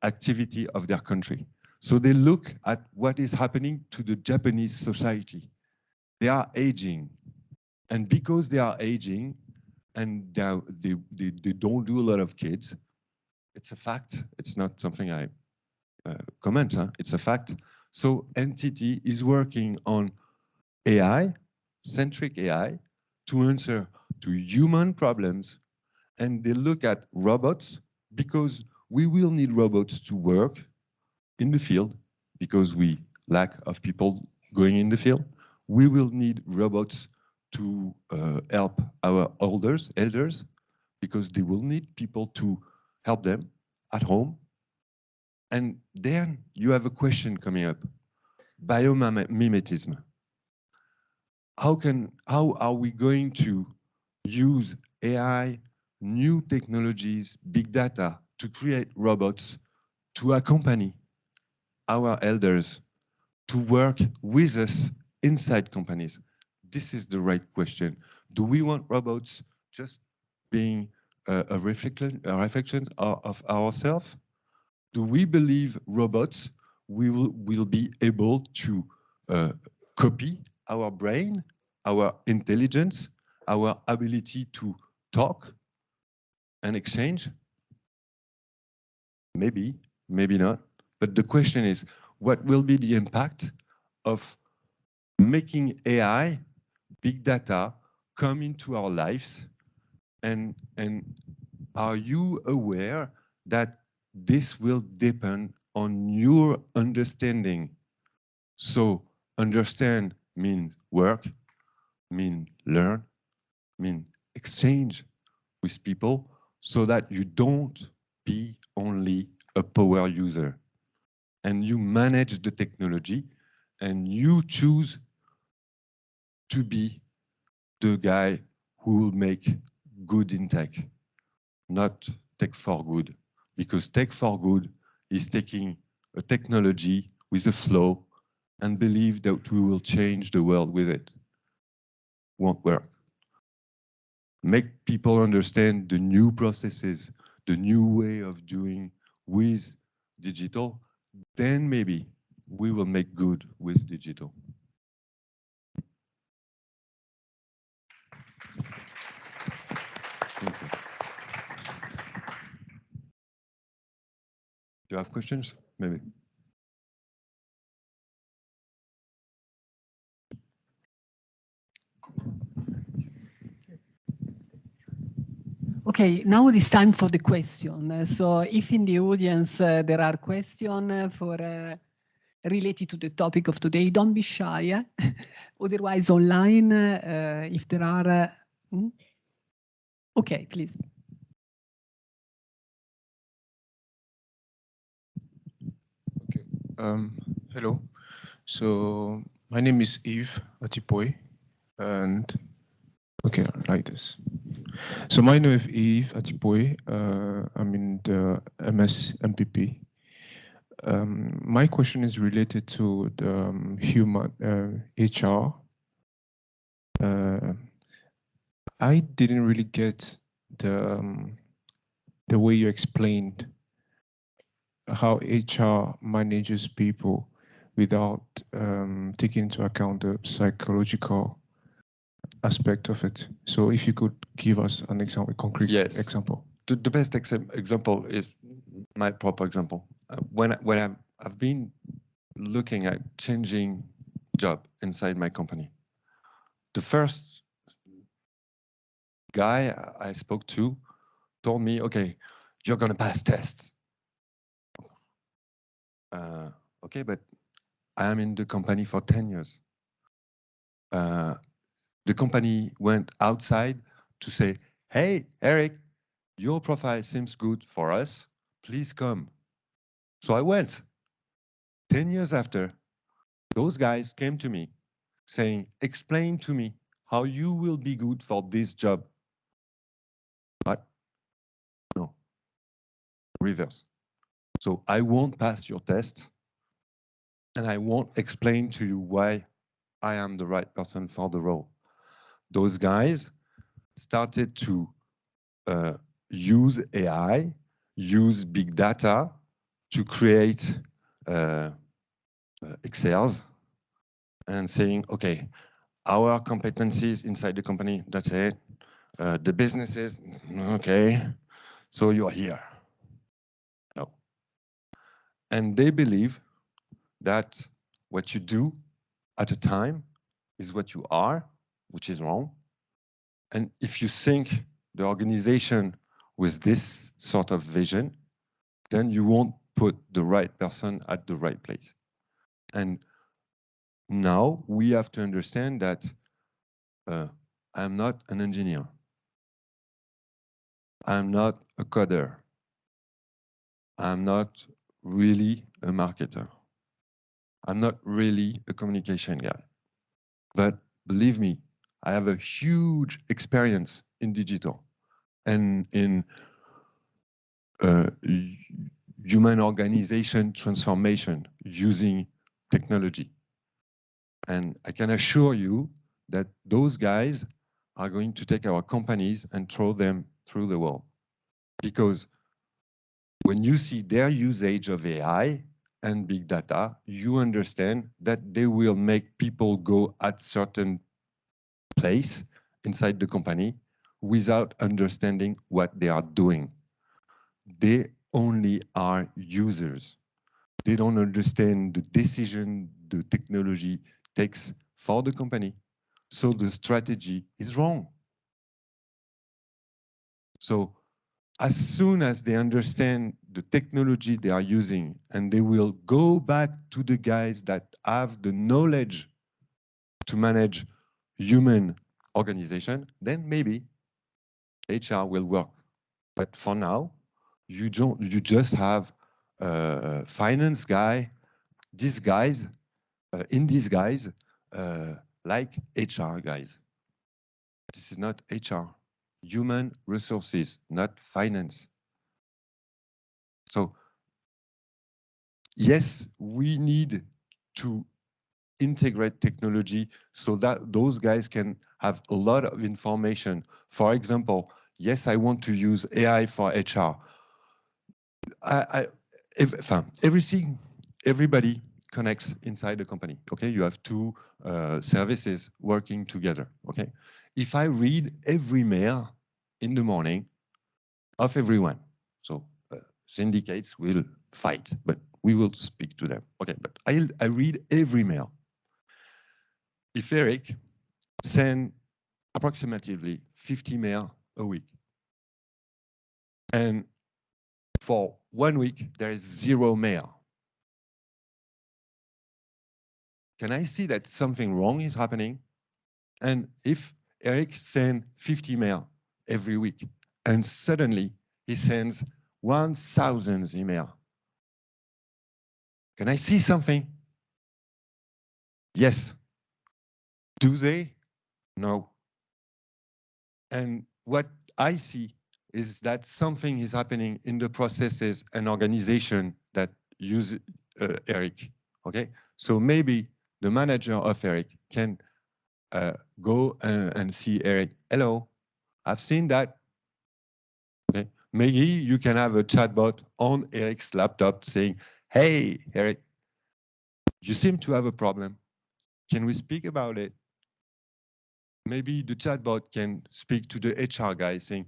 activity of their country. So they look at what is happening to the Japanese society. They are aging. And because they are aging and they don't do a lot of kids, it's a fact. It's not something I comment, huh? It's a fact. So NTT is working on AI, centric AI, to answer to human problems. And they look at robots because we will need robots to work in the field because we lack of people going in the field. We will need robots to help our elders because they will need people to help them at home. And then you have a question coming up, biomimetism. How are we going to use AI, new technologies, big data to create robots to accompany our elders, to work with us inside companies? This is the right question. Do we want robots just being a reflection of ourselves? Do we believe robots will be able to copy our brain, our intelligence, our ability to talk and exchange? Maybe, maybe not. But the question is, what will be the impact of making AI, big data, come into our lives? And are you aware that this will depend on your understanding? So understand means work, mean learn, mean exchange with people so that you don't be only a power user. And you manage the technology and you choose to be the guy who will make good in tech, not tech for good. Because tech for good is taking a technology with a flow and believe that we will change the world with it. Won't work. Make people understand the new processes, the new way of doing with digital, then maybe we will make good with digital. Thank you. Do you have questions? Maybe. Okay, now it is time for the question. So if in the audience there are questions for related to the topic of today, don't be shy. Otherwise, online, if there are... Okay, please. Okay. Hello. So my name is Yves Atipoy, and okay, like this. So my name is Yves Atipoy. I'm in the MS MPP. My question is related to the human HR. I didn't really get the way you explained how HR manages people without taking into account the psychological aspect of it. So if you could give us an example, a concrete example. The best example is my proper example. when I've been looking at changing job inside my company, the first guy I spoke to told me, okay, you're going to pass tests. Okay, but I am in the company for 10 years. The company went outside to say, hey, Eric, your profile seems good for us. Please come. So I went. 10 years after, those guys came to me saying, explain to me how you will be good for this job. But no, reverse. So I won't pass your test, and I won't explain to you why I am the right person for the role. Those guys started to use AI, use big data to create Excels and saying, okay, our competencies inside the company, that's it. The businesses, okay, so you're here. No. And they believe that what you do at a time is what you are, which is wrong. And if you sync the organization with this sort of vision, then you won't put the right person at the right place. And now we have to understand that I'm not an engineer. I'm not a coder. I'm not really a marketer. I'm not really a communication guy. But believe me, I have a huge experience in digital and in human organization transformation using technology. And I can assure you that those guys are going to take our companies and throw them through the wall. Because when you see their usage of AI and big data, you understand that they will make people go at certain place inside the company without understanding what they are doing. They only are users. They don't understand the decision the technology takes for the company. So the strategy is wrong. So as soon as they understand the technology they are using and they will go back to the guys that have the knowledge to manage human organization, then maybe HR will work. But for now, you just have a finance guy, these guys, in these guys, like HR guys. This is not HR. Human resources, not finance. So yes, we need to integrate technology so that those guys can have a lot of information. For example, yes, I want to use AI for HR. Everybody connects inside the company. Okay, you have two services working together. Okay, if I read every mail in the morning of everyone, so syndicates will fight, but we will speak to them. Okay, but I read every mail. If Eric send approximately 50 mail a week, and for 1 week there is 0 mail, can I see that something wrong is happening? And if Eric sends 50 mail every week, and suddenly he sends 1,000 email, can I see something? Yes. Do they? No. And what I see is that something is happening in the processes and organization that use Eric. Okay, so maybe the manager of Eric can go and see Eric. Hello, I've seen that. Okay, maybe you can have a chatbot on Eric's laptop saying, "Hey, Eric, you seem to have a problem. Can we speak about it?" Maybe the chatbot can speak to the HR guy saying,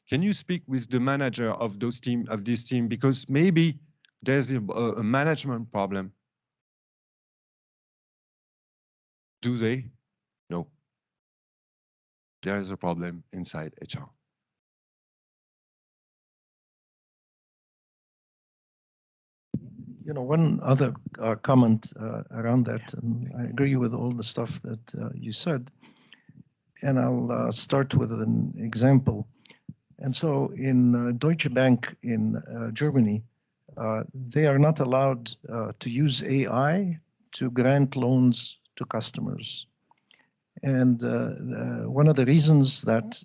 "Can you speak with the manager of this team because maybe there's a management problem. Do they? No. There is a problem inside HR. You know, one other comment around that, and I agree with all the stuff that you said, and I'll start with an example. And so in Deutsche Bank in Germany, they are not allowed to use AI to grant loans to customers. And one of the reasons that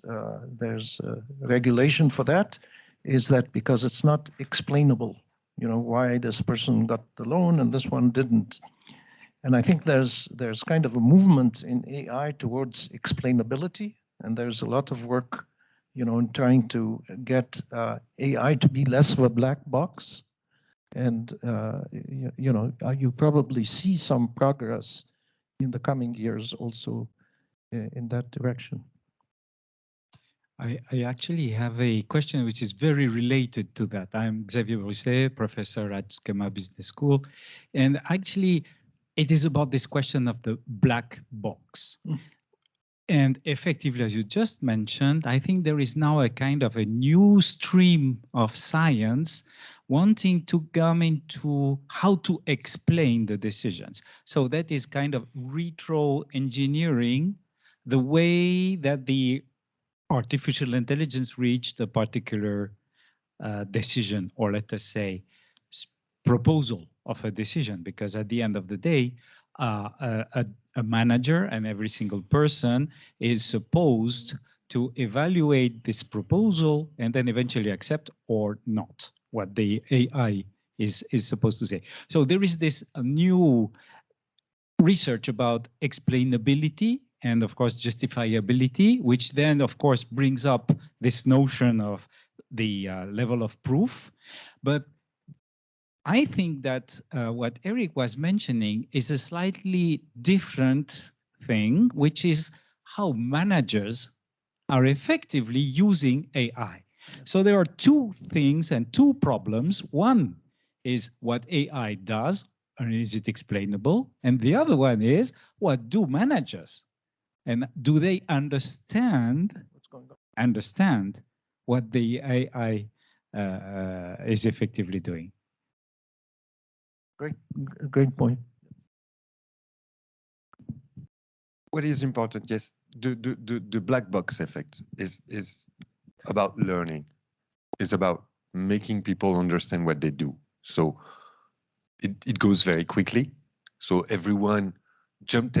there's regulation for that is that because it's not explainable, you know, why this person got the loan and this one didn't. And I think there's kind of a movement in AI towards explainability, and there's a lot of work, you know, in trying to get AI to be less of a black box. And you know, you probably see some progress in the coming years also in that direction. I actually have a question which is very related to that. I'm Xavier Brisset, professor at SKEMA Business School, and actually it is about this question of the black box. And effectively, as you just mentioned, I think there is now a kind of a new stream of science wanting to come into how to explain the decisions. So that is kind of retro engineering the way that the artificial intelligence reached a particular decision, or let us say proposal of a decision, because at the end of the day, a manager and every single person is supposed to evaluate this proposal and then eventually accept or not what the AI is supposed to say. So there is this new research about explainability and of course justifiability, which then of course brings up this notion of the level of proof. But I think that what Eric was mentioning is a slightly different thing, which is how managers are effectively using AI. So there are two things and two problems. One is what AI does, and is it explainable? And the other one is, what do managers? And do they understand what the AI is effectively doing? Great point. What is important, yes, the black box effect is about learning. It's about making people understand what they do. So it goes very quickly. So everyone jumped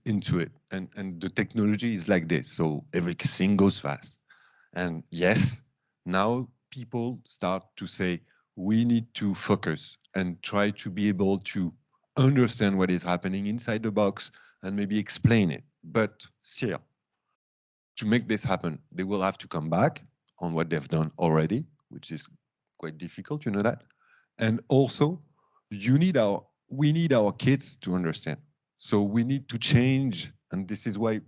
into it. And the technology is like this. So everything goes fast. And yes, now people start to say, we need to focus and try to be able to understand what is happening inside the box and maybe explain it. But still, to make this happen, they will have to come back on what they've done already, which is quite difficult, you know that. And also, we need our kids to understand. So we need to change, and this is why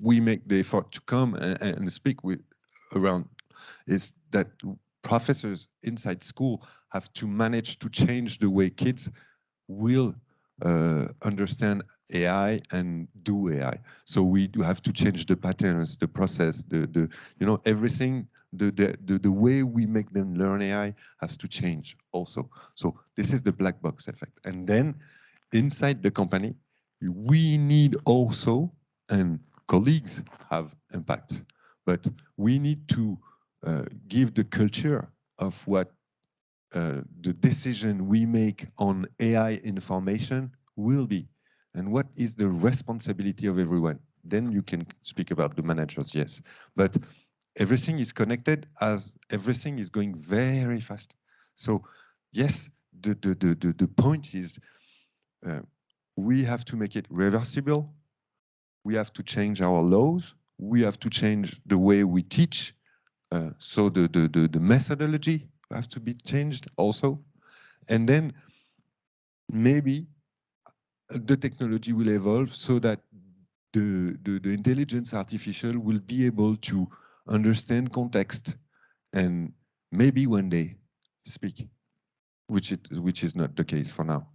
we make the effort to come and speak around, is that professors inside school have to manage to change the way kids will understand AI and do AI. So we do have to change the patterns, the process, the you know, everything. The way we make them learn AI has to change also. So this is the black box effect. And then inside the company, we need also, and colleagues have impact, but we need to give the culture of what the decision we make on AI information will be, and what is the responsibility of everyone. Then you can speak about the managers, yes. But everything is connected as everything is going very fast. So yes, the point is we have to make it reversible. We have to change our laws. We have to change the way we teach. So the methodology has to be changed also. And then maybe the technology will evolve so that the intelligence artificial will be able to understand context and maybe one day speak. which is not the case for now.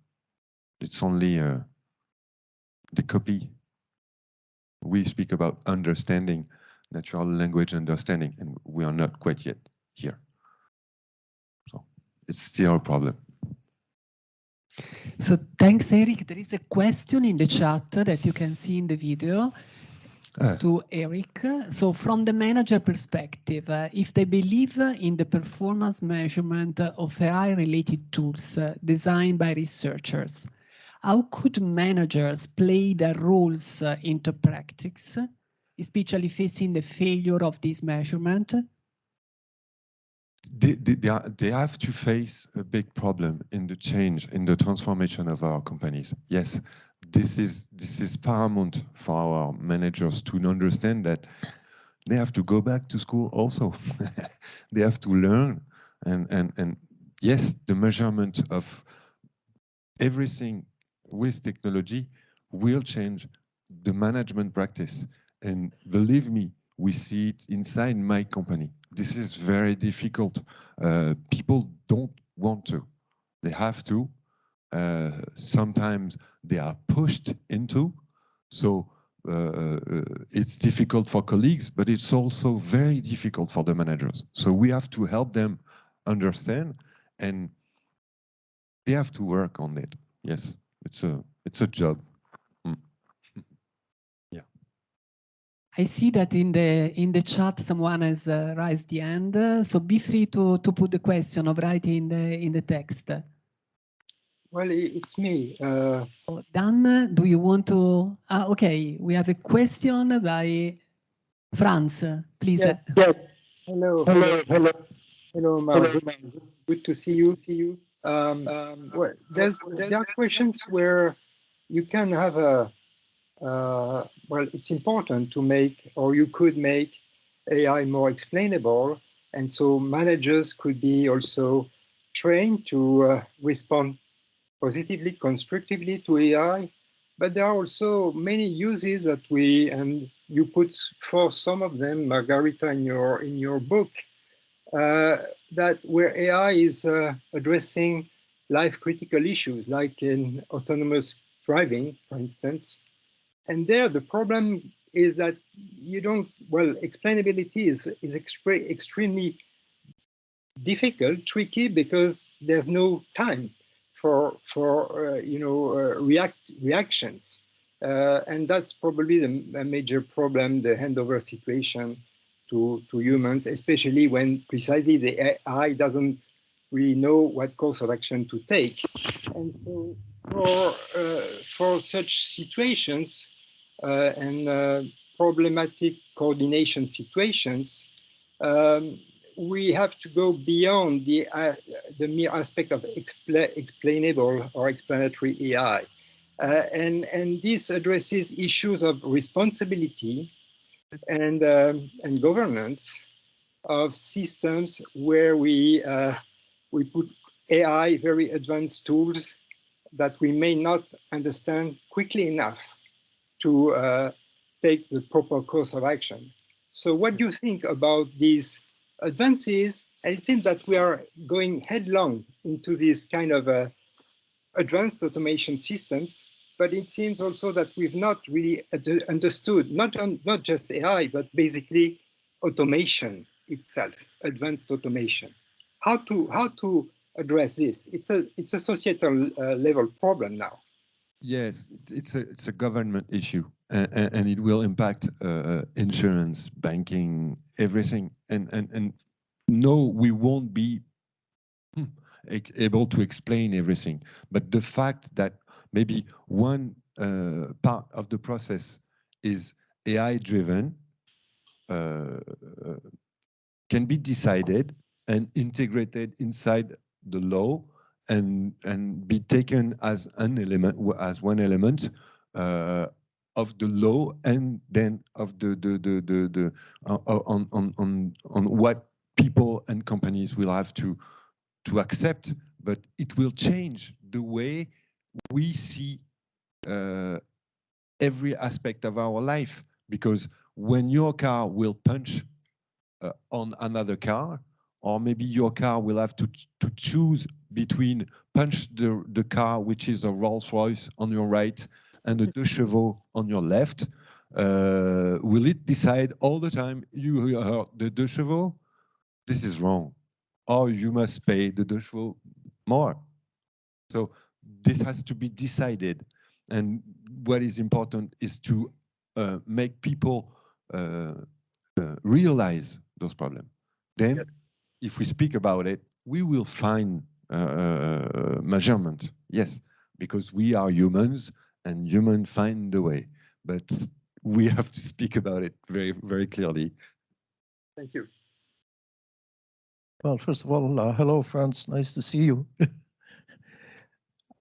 It's only the copy. We speak about understanding, natural language understanding, and we are not quite yet here. So it's still a problem. So thanks, Eric. There is a question in the chat that you can see in the video to Eric. So from the manager perspective, if they believe in the performance measurement of AI-related tools designed by researchers, how could managers play their roles into practice, especially facing the failure of this measurement? They have to face a big problem in the change, in the transformation of our companies. Yes, this is paramount for our managers to understand that they have to go back to school also. They have to learn, and yes, the measurement of everything with technology will change the management practice. And believe me, we see it inside my company. This is very difficult. People don't want to. They have to. Sometimes they are pushed into. So it's difficult for colleagues, but it's also very difficult for the managers. So we have to help them understand, and they have to work on it. Yes, it's a job. Yeah. I see that in the chat someone has raised the hand, so be free to put the question or write in the text. Well, it's me. Dan, do you want to? Okay, we have a question by Franz. Please. Yeah. Hello. Omar. Good to see you. Well, there are questions where you can have a. Well, it's important to make, or you could make, AI more explainable, and so managers could be also trained to respond positively, constructively to AI. But there are also many uses that and you put for some of them, Margarita, in your book, that where AI is addressing life-critical issues, like in autonomous driving, for instance. And there, the problem is that you don't, well, explainability is extremely difficult, tricky, because there's no time for reactions. And that's probably the major problem, the handover situation to humans, especially when precisely the AI doesn't really know what course of action to take. And so for such situations and problematic coordination situations, we have to go beyond the mere aspect of explainable or explanatory AI. And this addresses issues of responsibility and governance of systems where we put AI, very advanced tools that we may not understand quickly enough to take the proper course of action. So what do you think about these advances? And it seems that we are going headlong into this kind of advanced automation systems, but it seems also that we've not really understood, not just AI, but basically automation itself, advanced automation. How to address this? It's a societal level problem now. Yes, it's a government issue, and it will impact insurance, banking, everything. And no, we won't be able to explain everything. But the fact that maybe one part of the process is AI-driven can be decided and integrated inside the law and be taken as an element, as one element of the law, and then of the on what people and companies will have to accept. But it will change the way we see every aspect of our life, because when your car will punch on another car, or maybe your car will have to choose between punch the car, which is a Rolls Royce on your right, and a 2 chevaux on your left. Will it decide all the time, you heard the 2 chevaux? This is wrong. Or you must pay the 2 chevaux more. So this has to be decided. And what is important is to make people realize those problems. Then, if we speak about it, we will find measurement, yes, because we are humans and humans find the way. But we have to speak about it very, very clearly. Thank you. Well, first of all, hello, Franz. Nice to see you.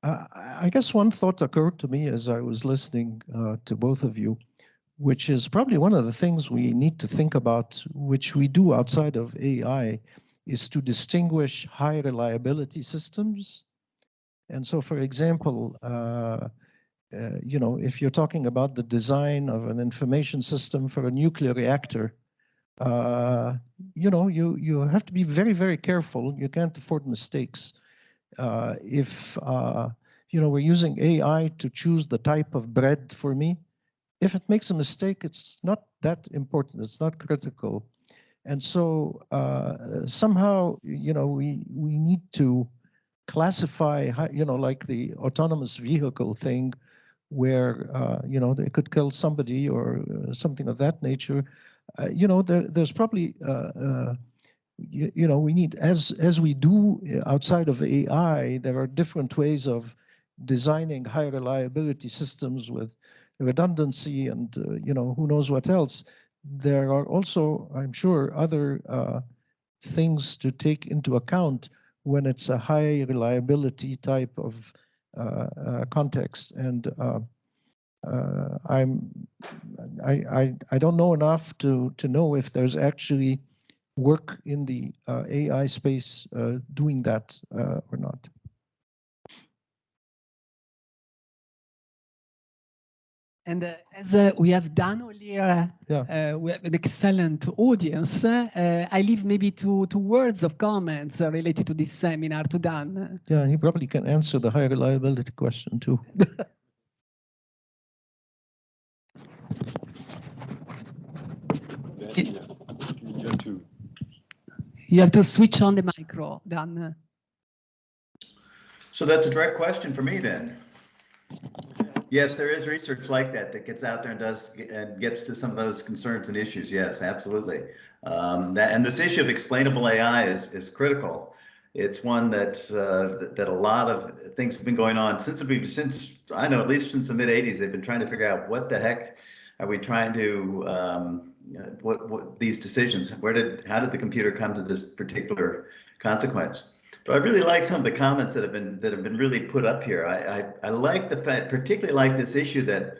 I guess one thought occurred to me as I was listening to both of you, which is probably one of the things we need to think about, which we do outside of AI, is to distinguish high reliability systems. And so, for example, you know, if you're talking about the design of an information system for a nuclear reactor, you know, you have to be very, very careful. You can't afford mistakes. If you know, we're using AI to choose the type of bread for me, if it makes a mistake, it's not that important. It's not critical. And so somehow, you know, we need to classify, you know, like the autonomous vehicle thing, where you know, they could kill somebody or something of that nature. You know, there's probably you know, we need, as we do outside of AI, there are different ways of designing high reliability systems with redundancy and you know, who knows what else. There are also, I'm sure, other things to take into account when it's a high reliability type of context. And I don't know enough to know if there's actually work in the AI space doing that or not. And as we have done earlier, we have an excellent audience. I leave maybe two words of comments related to this seminar to Dan. Yeah, and he probably can answer the high reliability question too. You have to switch on the micro, Dan. So that's a direct question for me then. Yes, there is research like that that gets out there and does and gets to some of those concerns and issues. Yes, absolutely. And this issue of explainable AI is critical. It's one that's that a lot of things have been going on since I know, at least since the mid '80s. They've been trying to figure out what the heck are we trying to what these decisions. How did the computer come to this particular consequence? But I really like some of the comments that have been really put up here. I like the fact, particularly like this issue that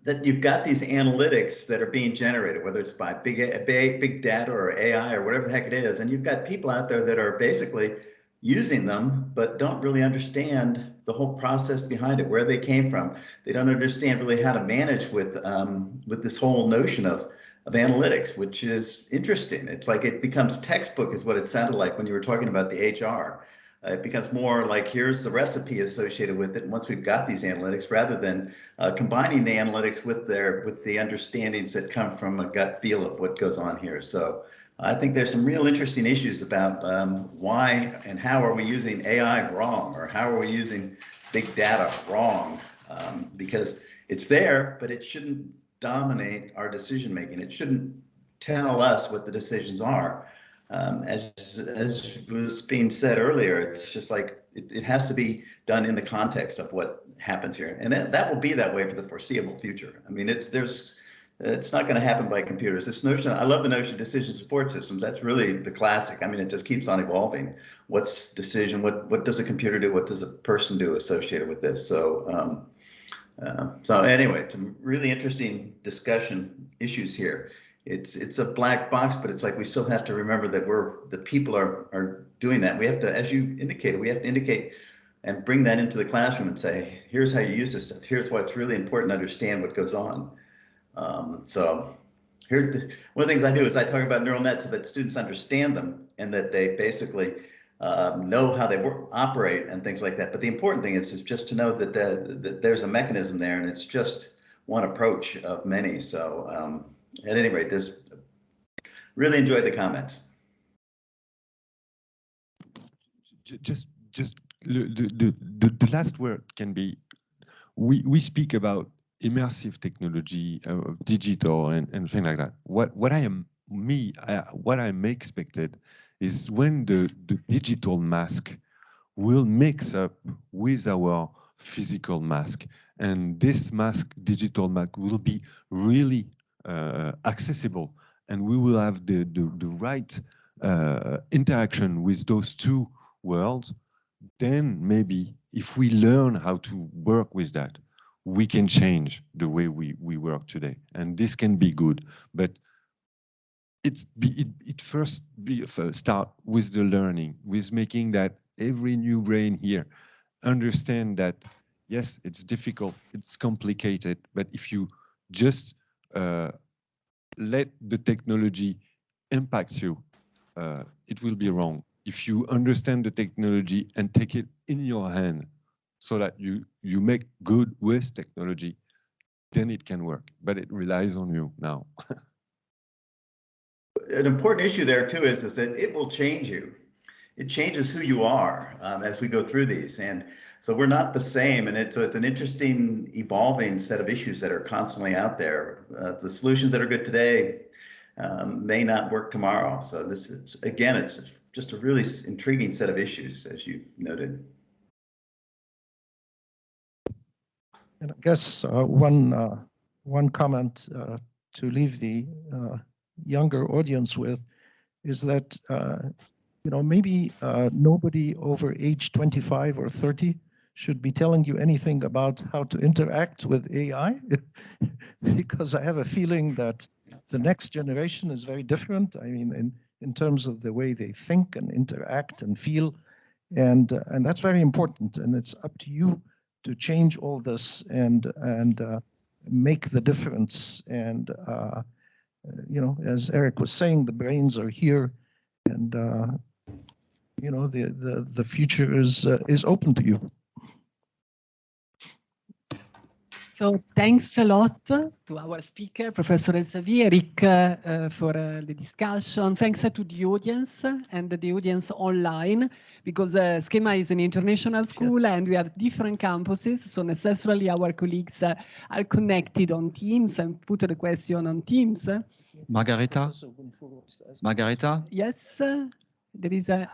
that you've got these analytics that are being generated, whether it's by big data or AI or whatever the heck it is, and you've got people out there that are basically using them but don't really understand the whole process behind it, where they came from. They don't understand really how to manage with this whole notion of analytics, which is interesting. It's like it becomes textbook is what it sounded like when you were talking about the HR. It becomes more like here's the recipe associated with it. And once we've got these analytics, rather than combining the analytics with the understandings that come from a gut feel of what goes on here. So I think there's some real interesting issues about why and how are we using AI wrong, or how are we using big data wrong, because it's there, but it shouldn't dominate our decision making. It shouldn't tell us what the decisions are. As was being said earlier, it's just like it has to be done in the context of what happens here, and that will be that way for the foreseeable future. I mean, it's not going to happen by computers. This notion, I love the notion of decision support systems. That's really the classic. I mean, it just keeps on evolving. What's decision? What does a computer do? What does a person do associated with this? So. So anyway, some really interesting discussion issues here. It's a black box, but it's like we still have to remember that the people are doing that. We have to, as you indicated, we have to indicate and bring that into the classroom and say, here's how you use this stuff. Here's why it's really important to understand what goes on. So One of the things I do is I talk about neural nets so that students understand them and that they basically know how they operate and things like that. But the important thing is just to know that, that there's a mechanism there, and it's just one approach of many. So at any rate, really enjoyed the comments. Just the last word can be, we speak about immersive technology, digital and things like that. What I'm expected is when the digital mask will mix up with our physical mask, and this digital mask will be really accessible, and we will have the right interaction with those two worlds. Then maybe if we learn how to work with that, we can change the way we work today, and this can be good. But it first start with the learning, with making that every new brain here understand that yes, it's difficult, it's complicated, but if you just let the technology impact you, it will be wrong. If you understand the technology and take it in your hand so that you make good with technology, then it can work, but it relies on you now. An important issue there too is that it will change you. It changes who you are as we go through these. And so we're not the same, and it's an interesting evolving set of issues that are constantly out there. The solutions that are good today may not work tomorrow. So this is, again, it's just a really intriguing set of issues, as you noted. And I guess one comment to leave the younger audience with is that maybe nobody over age 25 or 30 should be telling you anything about how to interact with AI, because I have a feeling that the next generation is very different. I mean, in terms of the way they think and interact and feel, and that's very important. And it's up to you to change all this and make the difference. And as Eric was saying, the brains are here, and the future is open to you. So thanks a lot to our speaker, Professor El Sawy, Eric, for the discussion. Thanks to the audience and the audience online, because SKEMA is an international school and we have different campuses. So necessarily our colleagues are connected on Teams and put the question on Teams. Margareta? Margareta? Yes, there is a...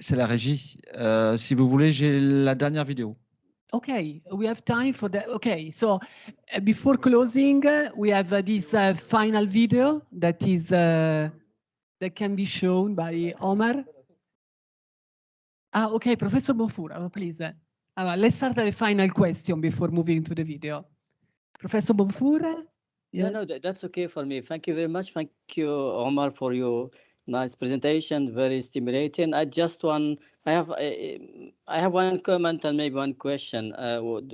c'est la régie. Si vous voulez, j'ai la dernière vidéo. Okay, we have time for that. Okay, so before closing, we have this final video that is that can be shown by Omar. Okay, Professor Bonfura, please. Let's start the final question before moving to the video. Professor Bonfura? Yeah. No, that's okay for me. Thank you very much. Thank you, Omar, for your nice presentation. Very stimulating. I have one comment and maybe one question.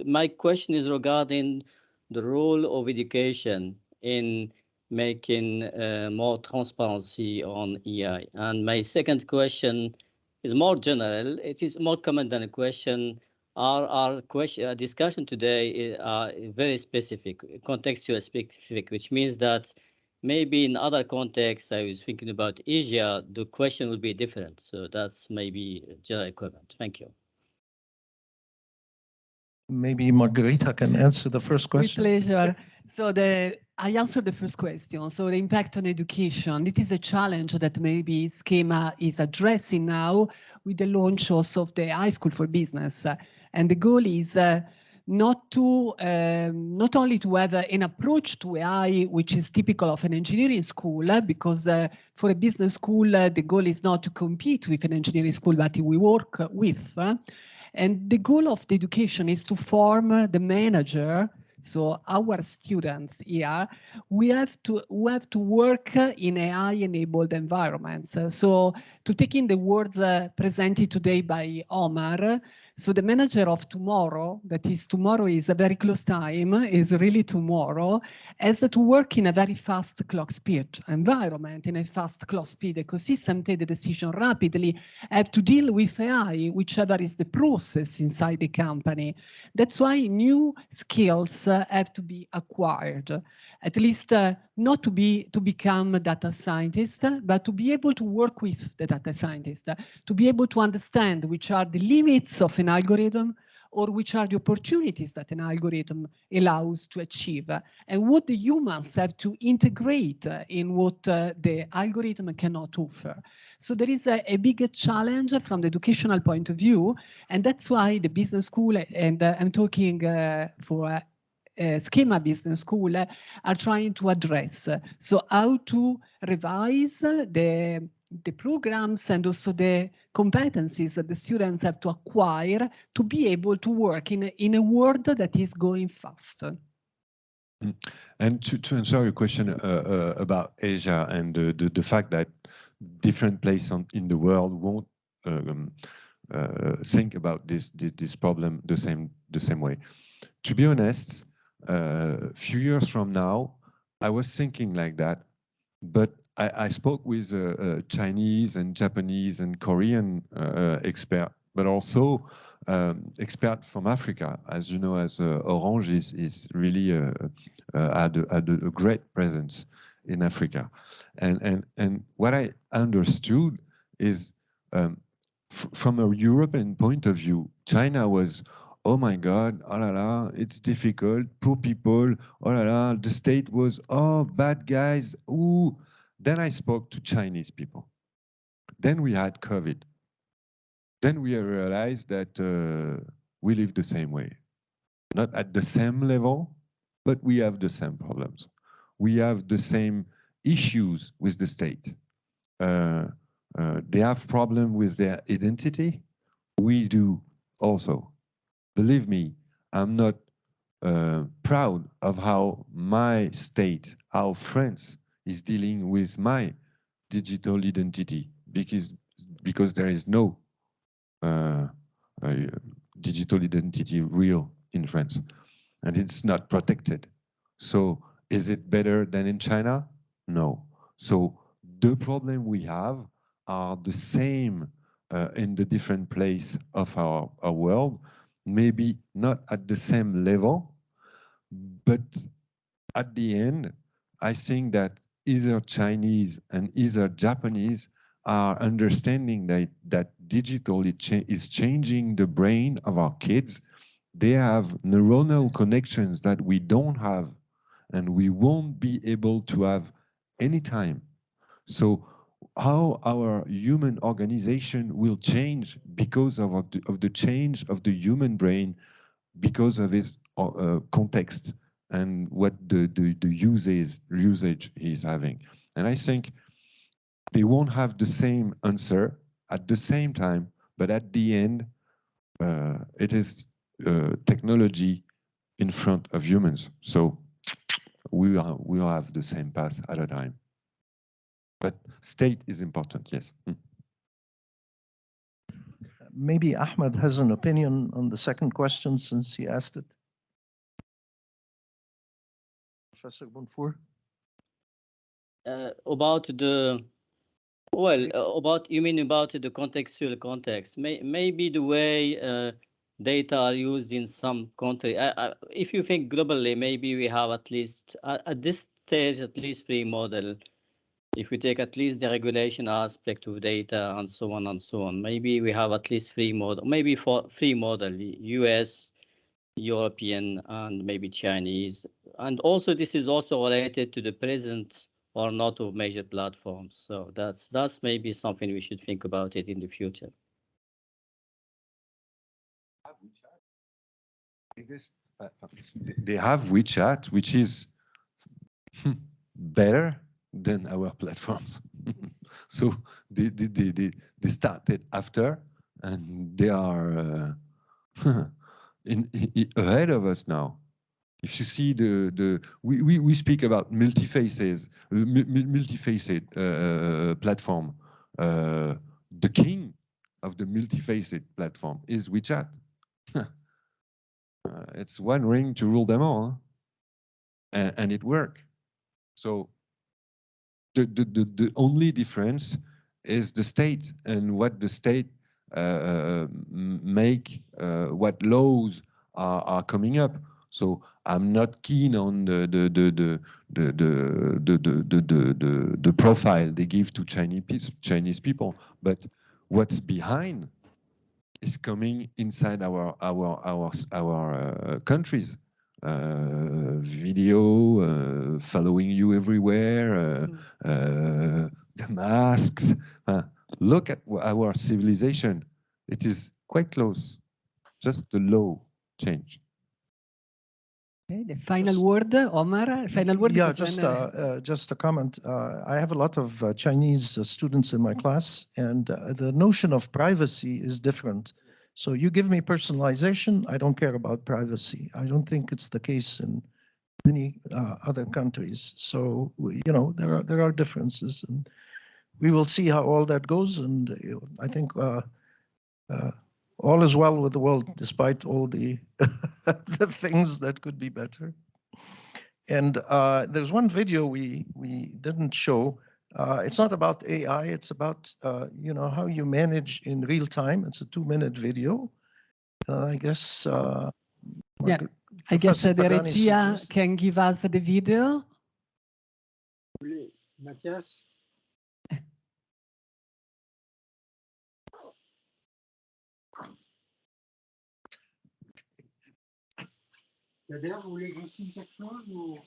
My question is regarding the role of education in making more transparency on AI. And my second question is more general. It is more comment than a question. Our discussion today is very specific, contextual specific, which means that maybe in other contexts, I was thinking about Asia, the question will be different. So that's maybe a general comment. Thank you. Maybe Margarita can answer the first question. With pleasure. So I answered the first question. So the impact on education, it is a challenge that maybe SKEMA is addressing now with the launch also of the High School for Business. And the goal is not only to have an approach to AI, which is typical of an engineering school, because for a business school, the goal is not to compete with an engineering school, but we work with. And the goal of the education is to form the manager. So our students here, we have to work in AI-enabled environments. So to take in the words presented today by Omar, So the manager of tomorrow, that is tomorrow is a very close time, is really tomorrow, has to work in a very fast clock speed environment, in a fast clock speed ecosystem, take the decision rapidly, have to deal with AI, whichever is the process inside the company. That's why new skills have to be acquired, at least not to become a data scientist, but to be able to work with the data scientist, to be able to understand which are the limits of an algorithm or which are the opportunities that an algorithm allows to achieve, and what the humans have to integrate in what the algorithm cannot offer. So there is a big challenge from the educational point of view, and that's why the business school, and I'm talking for SKEMA Business School, are trying to address. So how to revise the programs and also the competencies that the students have to acquire to be able to work in a world that is going fast. And to answer your question about Asia and the fact that different places in the world won't think about this problem the same way. To be honest, a few years from now, I was thinking like that, but I spoke with Chinese and Japanese and Korean experts, but also experts from Africa. As you know, as Orange is really had a great presence in Africa, and what I understood is from a European point of view, China was, oh my God, oh la la, it's difficult, poor people, oh la la, the state was, oh, bad guys, ooh. Then I spoke to Chinese people. Then we had COVID. Then we realized that we live the same way. Not at the same level, but we have the same problems. We have the same issues with the state. They have problems with their identity. We do also. Believe me, I'm not proud of how my state, how France is dealing with my digital identity, because there is no digital identity real in France, and it's not protected. So is it better than in China? No. So the problem we have are the same in the different place of our world, maybe not at the same level, but at the end, I think that either Chinese and either Japanese are understanding that digital is changing the brain of our kids. They have neuronal connections that we don't have, and we won't be able to have anytime. So how our human organization will change because of the change of the human brain, because of its context and what the usage he's having. And I think they won't have the same answer at the same time, but at the end, it is technology in front of humans. So we'll have the same path at a time. But state is important, yes. Maybe Ahmed has an opinion on the second question since he asked it. Professor Bonfour? About the, well, about, you mean about the contextual context? Maybe the way data are used in some country. If you think globally, maybe we have at least, at this stage, at least 3 models. If we take at least the regulation aspect of data and so on and so on, maybe we have at least 3 models, maybe 3 models, US, European, and maybe Chinese. And also this is also related to the present or not of major platforms. So that's maybe something we should think about it in the future. They have WeChat, which is better than our platforms. So they started after, and they are ahead of us now. If you see we speak about multi-faced platform. The king of the multi-faced platform is WeChat. It's one ring to rule them all, and it worked. So the only difference is the state and what the state make, what laws are coming up. So I'm not keen on the profile they give to Chinese people, but what's behind is coming inside our countries. Video, following you everywhere, the masks. Look at our civilization. It is quite close. Just the law change. Okay, the final word, Omar. Final word. Yeah, just a comment. I have a lot of Chinese students in my class, and the notion of privacy is different. So you give me personalization, I don't care about privacy. I don't think it's the case in many other countries. So you know, there are differences, and we will see how all that goes. And I think all is well with the world, despite all the the things that could be better. And there's one video we didn't show. It's not about AI. It's about you know, how you manage in real time. It's a 2-minute video. I guess. Yeah, I guess the regia can give us the video. Matthias. Kader, vous voulez que je signe quelque chose ou...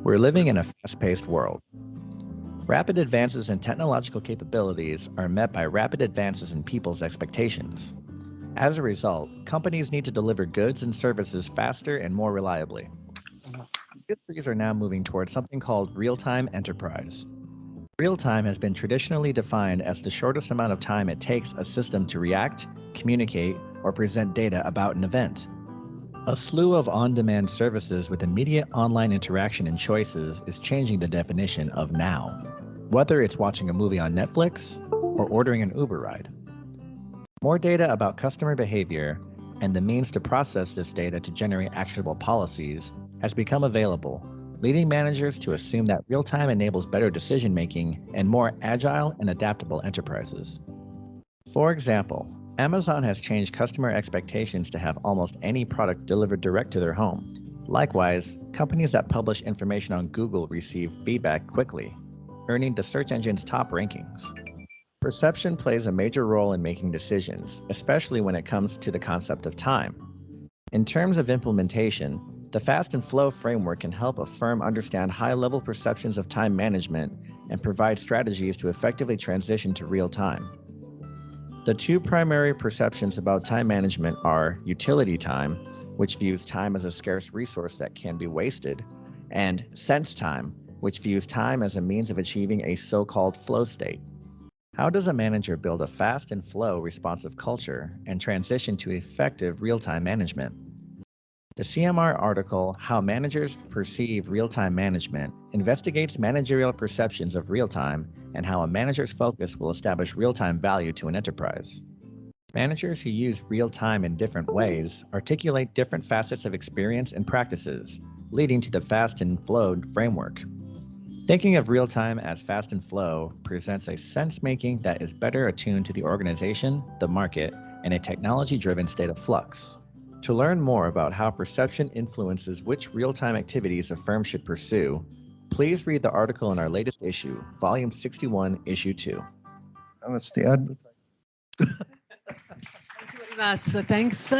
We're living in a fast-paced world. Rapid advances in technological capabilities are met by rapid advances in people's expectations. As a result, companies need to deliver goods and services faster and more reliably. Industries are now moving towards something called real-time enterprise. Real-time has been traditionally defined as the shortest amount of time it takes a system to react, communicate, or present data about an event. A slew of on-demand services with immediate online interaction and choices is changing the definition of now, whether it's watching a movie on Netflix or ordering an Uber ride. More data about customer behavior and the means to process this data to generate actionable policies has become available, leading managers to assume that real-time enables better decision-making and more agile and adaptable enterprises. For example, Amazon has changed customer expectations to have almost any product delivered direct to their home. Likewise, companies that publish information on Google receive feedback quickly, earning the search engine's top rankings. Perception plays a major role in making decisions, especially when it comes to the concept of time. In terms of implementation, the Fast and Flow framework can help a firm understand high-level perceptions of time management and provide strategies to effectively transition to real time. The two primary perceptions about time management are utility time, which views time as a scarce resource that can be wasted, and sense time, which views time as a means of achieving a so-called flow state. How does a manager build a fast and flow responsive culture and transition to effective real-time management? The CMR article, How Managers Perceive Real-Time Management, investigates managerial perceptions of real-time and how a manager's focus will establish real-time value to an enterprise. Managers who use real-time in different ways articulate different facets of experience and practices, leading to the Fast and Flow framework. Thinking of real-time as fast and flow presents a sense-making that is better attuned to the organization, the market, and a technology-driven state of flux. To learn more about how perception influences which real-time activities a firm should pursue, please read the article in our latest issue, Volume 61, Issue 2. And that's the advertising. Thank you very much. Thanks.